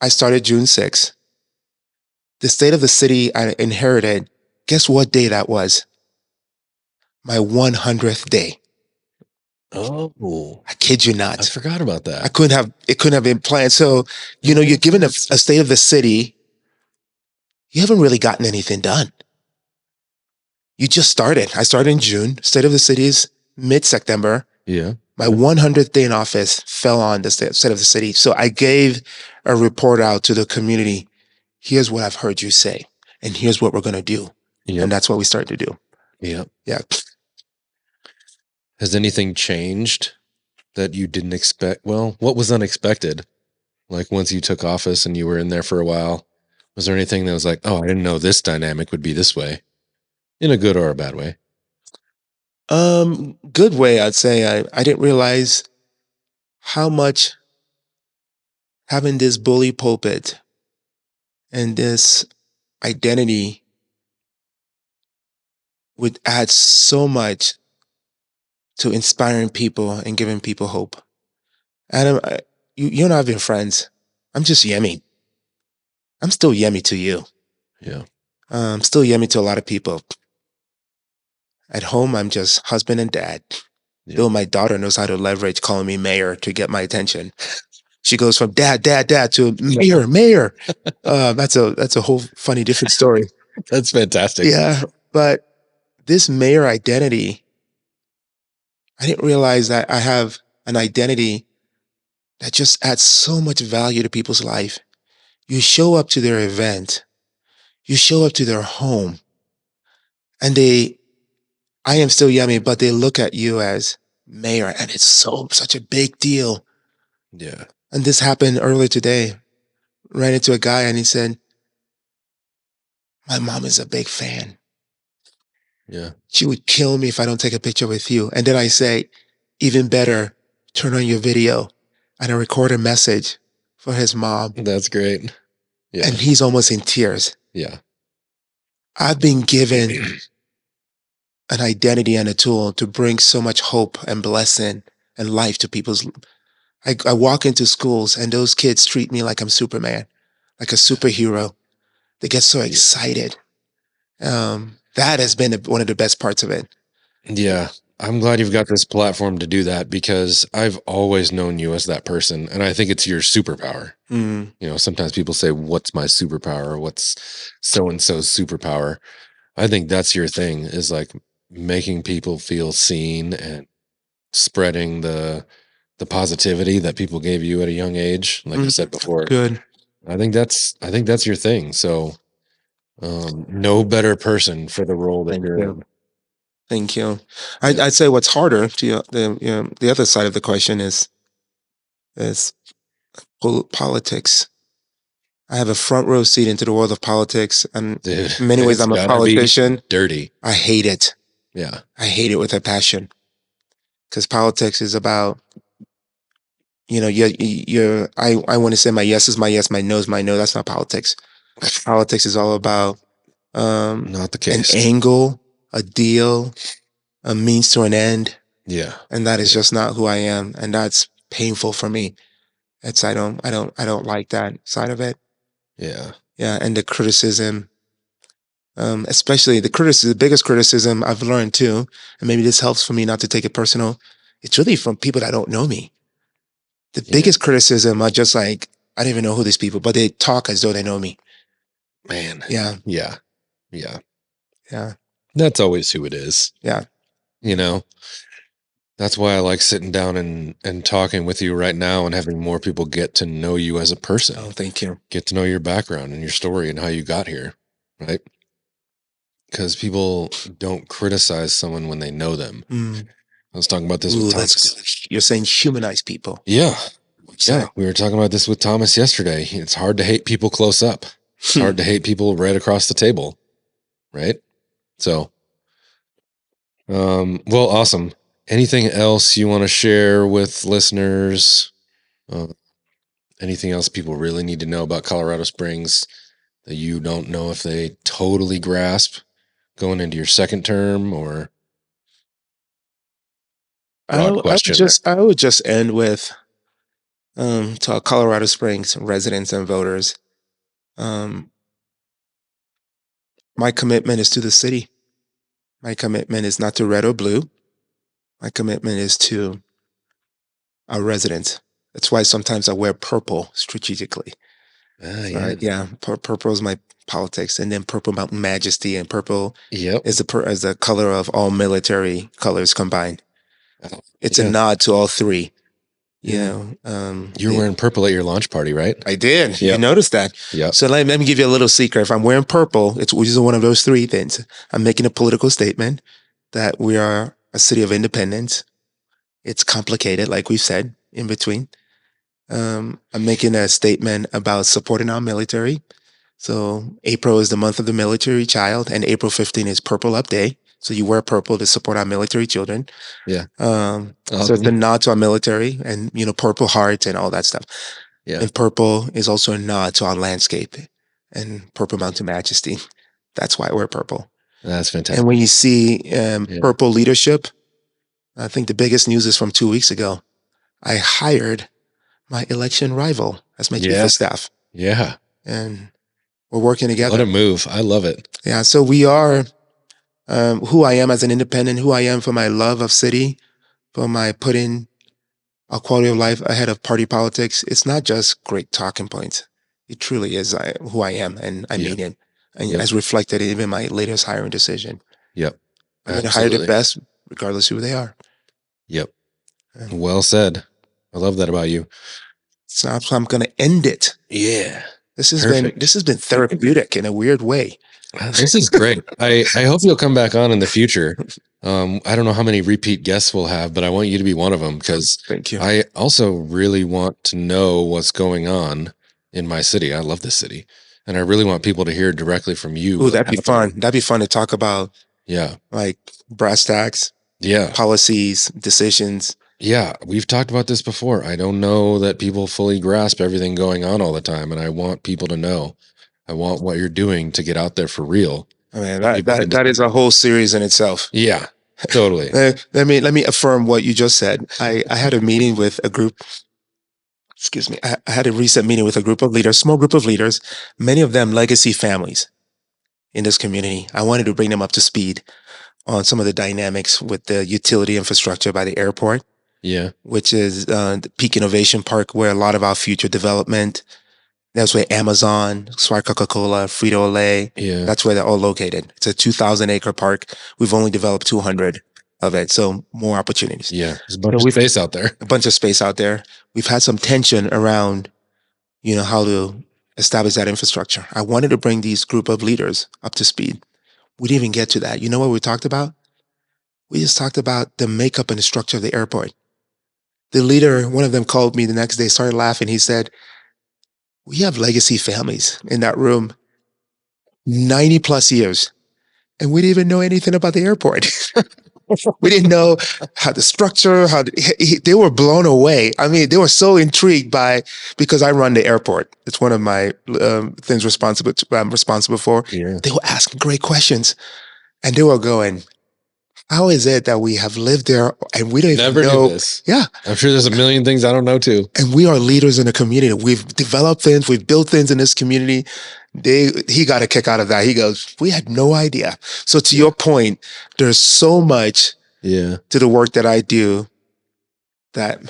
[SPEAKER 1] I started June 6th. The state of the city I inherited, guess what day that was? My 100th day.
[SPEAKER 2] Oh.
[SPEAKER 1] I kid you not.
[SPEAKER 2] I forgot about that.
[SPEAKER 1] It couldn't have been planned. So, you're given a state of the city you haven't really gotten anything done. You just started. I started in June. State of the cities mid-September.
[SPEAKER 2] Yeah.
[SPEAKER 1] My 100th day in office fell on the state of the city. So I gave a report out to the community. Here's what I've heard you say, and here's what we're going to do.
[SPEAKER 2] Yep.
[SPEAKER 1] And that's what we started to do.
[SPEAKER 2] Yep.
[SPEAKER 1] Yeah.
[SPEAKER 2] Has anything changed that you didn't expect? Well, what was unexpected? Like once you took office and you were in there for a while, was there anything that was like, oh, I didn't know this dynamic would be this way, in a good or a bad way?
[SPEAKER 1] Good way, I'd say. I didn't realize how much having this bully pulpit and this identity would add so much to inspiring people and giving people hope. Adam, you and I have been friends. I'm just Yemi. I'm still Yemi to you.
[SPEAKER 2] Yeah.
[SPEAKER 1] I'm still Yemi to a lot of people. At home, I'm just husband and dad.
[SPEAKER 2] Yeah.
[SPEAKER 1] Though my daughter knows how to leverage calling me mayor to get my attention. She goes from dad, dad, dad to mayor, mayor. That's a whole funny different story.
[SPEAKER 2] That's fantastic.
[SPEAKER 1] Yeah, but this mayor identity, I didn't realize that I have an identity that just adds so much value to people's life. You show up to their event, you show up to their home, and I am still Yummy, but they look at you as mayor, and it's such a big deal.
[SPEAKER 2] Yeah.
[SPEAKER 1] And this happened earlier today. Ran into a guy and he said, my mom is a big fan.
[SPEAKER 2] Yeah.
[SPEAKER 1] She would kill me if I don't take a picture with you. And then I say, even better, turn on your video. And I record a message for his mom.
[SPEAKER 2] That's great. Yeah.
[SPEAKER 1] And he's almost in tears.
[SPEAKER 2] Yeah.
[SPEAKER 1] I've been given an identity and a tool to bring so much hope and blessing and life to people's. I walk into schools and those kids treat me like I'm Superman, like a superhero. They get so excited. That has been one of the best parts of it.
[SPEAKER 2] Yeah. I'm glad you've got this platform to do that because I've always known you as that person. And I think it's your superpower.
[SPEAKER 1] Mm.
[SPEAKER 2] You know, sometimes people say, what's my superpower? Or what's so-and-so's superpower? I think that's your thing, is like making people feel seen and spreading the positivity that people gave you at a young age. Like I said before,
[SPEAKER 1] Good.
[SPEAKER 2] I think that's your thing. So no better person for the role that you're in.
[SPEAKER 1] Thank you. I'd say what's harder to the other side of the question is politics. I have a front row seat into the world of politics, and
[SPEAKER 2] Dude,
[SPEAKER 1] in many ways,
[SPEAKER 2] it's
[SPEAKER 1] I'm a
[SPEAKER 2] gotta be
[SPEAKER 1] politician.
[SPEAKER 2] dirty.
[SPEAKER 1] I hate it.
[SPEAKER 2] Yeah.
[SPEAKER 1] I hate it with a passion because politics is about, I want to say my yes is my yes, my no is my no. That's not politics. Politics is all about
[SPEAKER 2] Not the
[SPEAKER 1] an
[SPEAKER 2] case.
[SPEAKER 1] angle, a deal, a means to an end.
[SPEAKER 2] Yeah.
[SPEAKER 1] And that is just not who I am. And that's painful for me. I don't like that side of it.
[SPEAKER 2] Yeah.
[SPEAKER 1] Yeah. And the criticism, especially the biggest criticism I've learned too, and maybe this helps for me not to take it personal. It's really from people that don't know me. The biggest criticism are just like, I don't even know who these people, but they talk as though they know me.
[SPEAKER 2] Man.
[SPEAKER 1] Yeah.
[SPEAKER 2] Yeah. Yeah.
[SPEAKER 1] Yeah.
[SPEAKER 2] That's always who it is.
[SPEAKER 1] Yeah.
[SPEAKER 2] You know, that's why I like sitting down and talking with you right now and having more people get to know you as a person.
[SPEAKER 1] Oh, thank you.
[SPEAKER 2] Get to know your background and your story and how you got here. Right. Because people don't criticize someone when they know them. I was talking about this with Thomas.
[SPEAKER 1] That's good. You're saying humanize people.
[SPEAKER 2] Yeah. Yeah. We were talking about this with Thomas yesterday. It's hard to hate people close up. It's hard to hate people right across the table. Right. So, well, awesome. Anything else you want to share with listeners? Anything else people really need to know about Colorado Springs that you don't know if they totally grasp going into your second term? Or
[SPEAKER 1] I would just end with to our Colorado Springs residents and voters. My commitment is to the city. My commitment is not to red or blue. My commitment is to our residents. That's why sometimes I wear purple strategically.
[SPEAKER 2] Yeah.
[SPEAKER 1] Yeah, purple is my politics, and then Purple Mountain Majesty, and purple
[SPEAKER 2] Yep.
[SPEAKER 1] is the color of all military colors combined.
[SPEAKER 2] Oh,
[SPEAKER 1] It's a
[SPEAKER 2] yeah.
[SPEAKER 1] nod to all three. You
[SPEAKER 2] Yeah.
[SPEAKER 1] know,
[SPEAKER 2] You're wearing purple at your launch party, right?
[SPEAKER 1] I did. You
[SPEAKER 2] Yep.
[SPEAKER 1] noticed that.
[SPEAKER 2] Yep.
[SPEAKER 1] So let me give you a little secret. If I'm wearing purple, it's which is one of those three things. I'm making a political statement that we are a city of independence. It's complicated, like we've said in between. I'm making a statement about supporting our military. So April is the month of the military child, and April 15th is Purple Up Day. So you wear purple to support our military children.
[SPEAKER 2] Yeah.
[SPEAKER 1] So it's
[SPEAKER 2] Awesome.
[SPEAKER 1] a nod to our military, and purple hearts and all that stuff.
[SPEAKER 2] Yeah.
[SPEAKER 1] And purple is also a nod to our landscape and Purple Mountain Majesty. That's why I wear purple.
[SPEAKER 2] That's fantastic.
[SPEAKER 1] And when you see
[SPEAKER 2] Yeah.
[SPEAKER 1] purple leadership, I think the biggest news is from 2 weeks ago. I hired my election rival as my chief
[SPEAKER 2] Yeah.
[SPEAKER 1] of staff,
[SPEAKER 2] Yeah.
[SPEAKER 1] and we're working together.
[SPEAKER 2] What a move. I love it.
[SPEAKER 1] Yeah, so we are who I am as an independent, who I am for my love of city, for my putting a quality of life ahead of party politics. It's not just great talking points. It truly is who I am, and I
[SPEAKER 2] Yep.
[SPEAKER 1] mean it, and
[SPEAKER 2] Yep.
[SPEAKER 1] as reflected in even my latest hiring decision.
[SPEAKER 2] Yep.
[SPEAKER 1] I'm going to hire the
[SPEAKER 2] Absolutely.
[SPEAKER 1] best, regardless who they are.
[SPEAKER 2] Yep. Well said. I love that about you.
[SPEAKER 1] So I'm going to end it.
[SPEAKER 2] Yeah.
[SPEAKER 1] This has
[SPEAKER 2] Perfect.
[SPEAKER 1] been therapeutic in a weird way.
[SPEAKER 2] This is great. I hope you'll come back on in the future. I don't know how many repeat guests we'll have, but I want you to be one of them because
[SPEAKER 1] Thank you.
[SPEAKER 2] I also really want to know what's going on in my city. I love this city, and I really want people to hear directly from you.
[SPEAKER 1] Ooh, that'd be fun. That'd be fun to talk about.
[SPEAKER 2] Yeah.
[SPEAKER 1] Like brass tacks,
[SPEAKER 2] Yeah.
[SPEAKER 1] policies, decisions.
[SPEAKER 2] Yeah. We've talked about this before. I don't know that people fully grasp everything going on all the time, and I want people to know. I want what you're doing to get out there for real.
[SPEAKER 1] I mean, that is a whole series in itself.
[SPEAKER 2] Yeah, totally.
[SPEAKER 1] Let me affirm what you just said. I had a meeting with a group. Excuse me. I had a recent meeting with a group of leaders, small group of leaders, many of them legacy families in this community. I wanted to bring them up to speed on some of the dynamics with the utility infrastructure by the airport.
[SPEAKER 2] Yeah.
[SPEAKER 1] Which is the Peak Innovation Park, where a lot of our future development. That's where Amazon, Swire Coca-Cola, Frito-Lay,
[SPEAKER 2] Yeah.
[SPEAKER 1] that's where they're all located. It's a 2,000-acre park. We've only developed 200 of it, so more opportunities.
[SPEAKER 2] Yeah, there's a bunch of space out there.
[SPEAKER 1] A bunch of space out there. We've had some tension around, how to establish that infrastructure. I wanted to bring these group of leaders up to speed. We didn't even get to that. You know what we talked about? We just talked about the makeup and the structure of the airport. The leader, one of them called me the next day, started laughing. He said, we have legacy families in that room, 90 plus years, and we didn't even know anything about the airport. We didn't know how the structure, they were blown away. I mean, they were so intrigued because I run the airport. It's one of my things I'm responsible for.
[SPEAKER 2] Yeah.
[SPEAKER 1] They were asking great questions, and they were going, how is it that we have lived there and we don't even
[SPEAKER 2] Never
[SPEAKER 1] know
[SPEAKER 2] knew this?
[SPEAKER 1] Yeah.
[SPEAKER 2] I'm sure there's a million things I don't know too.
[SPEAKER 1] And we are leaders in the community. We've developed things, we've built things in this community. He got a kick out of that. He goes, we had no idea. So to your point, there's so much to the work that I do that,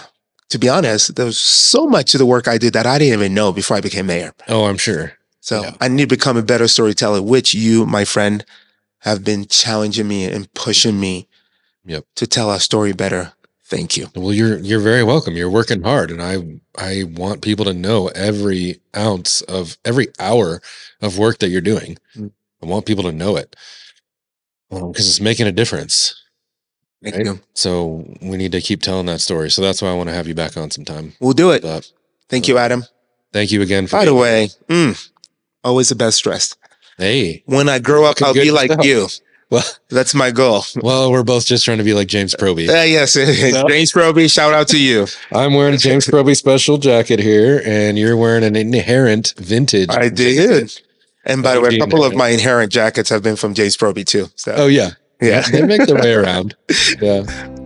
[SPEAKER 1] to be honest, there's so much to the work I did that I didn't even know before I became mayor.
[SPEAKER 2] Oh, I'm sure.
[SPEAKER 1] So I need to become a better storyteller, which you, my friend, have been challenging me and pushing me to tell our story better. Thank you.
[SPEAKER 2] Well, you're very welcome. You're working hard, and I want people to know every ounce of every hour of work that you're doing. I want people to know it because it's making a difference.
[SPEAKER 1] Thank you.
[SPEAKER 2] So we need to keep telling that story. So that's why I want to have you back on sometime.
[SPEAKER 1] We'll do it. Thank you, Adam.
[SPEAKER 2] Thank you again.
[SPEAKER 1] By the way, always the best dressed.
[SPEAKER 2] Hey,
[SPEAKER 1] when I grow up, I'll be like you.
[SPEAKER 2] Well,
[SPEAKER 1] that's my goal.
[SPEAKER 2] Well, we're both just trying to be like James Proby.
[SPEAKER 1] Yes, James Proby. Shout out to you.
[SPEAKER 2] I'm wearing a James Proby special jacket here, and you're wearing an Inherent vintage.
[SPEAKER 1] I did. And by the way, a couple of my Inherent jackets have been from James Proby too. So.
[SPEAKER 2] Oh yeah, they make their way around. Yeah.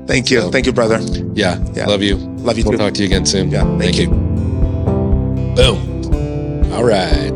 [SPEAKER 1] Thank you, thank you, brother.
[SPEAKER 2] Yeah. Love you.
[SPEAKER 1] Love you.
[SPEAKER 2] We'll
[SPEAKER 1] too.
[SPEAKER 2] talk to you again soon.
[SPEAKER 1] Yeah. Thank you.
[SPEAKER 2] Boom. All right.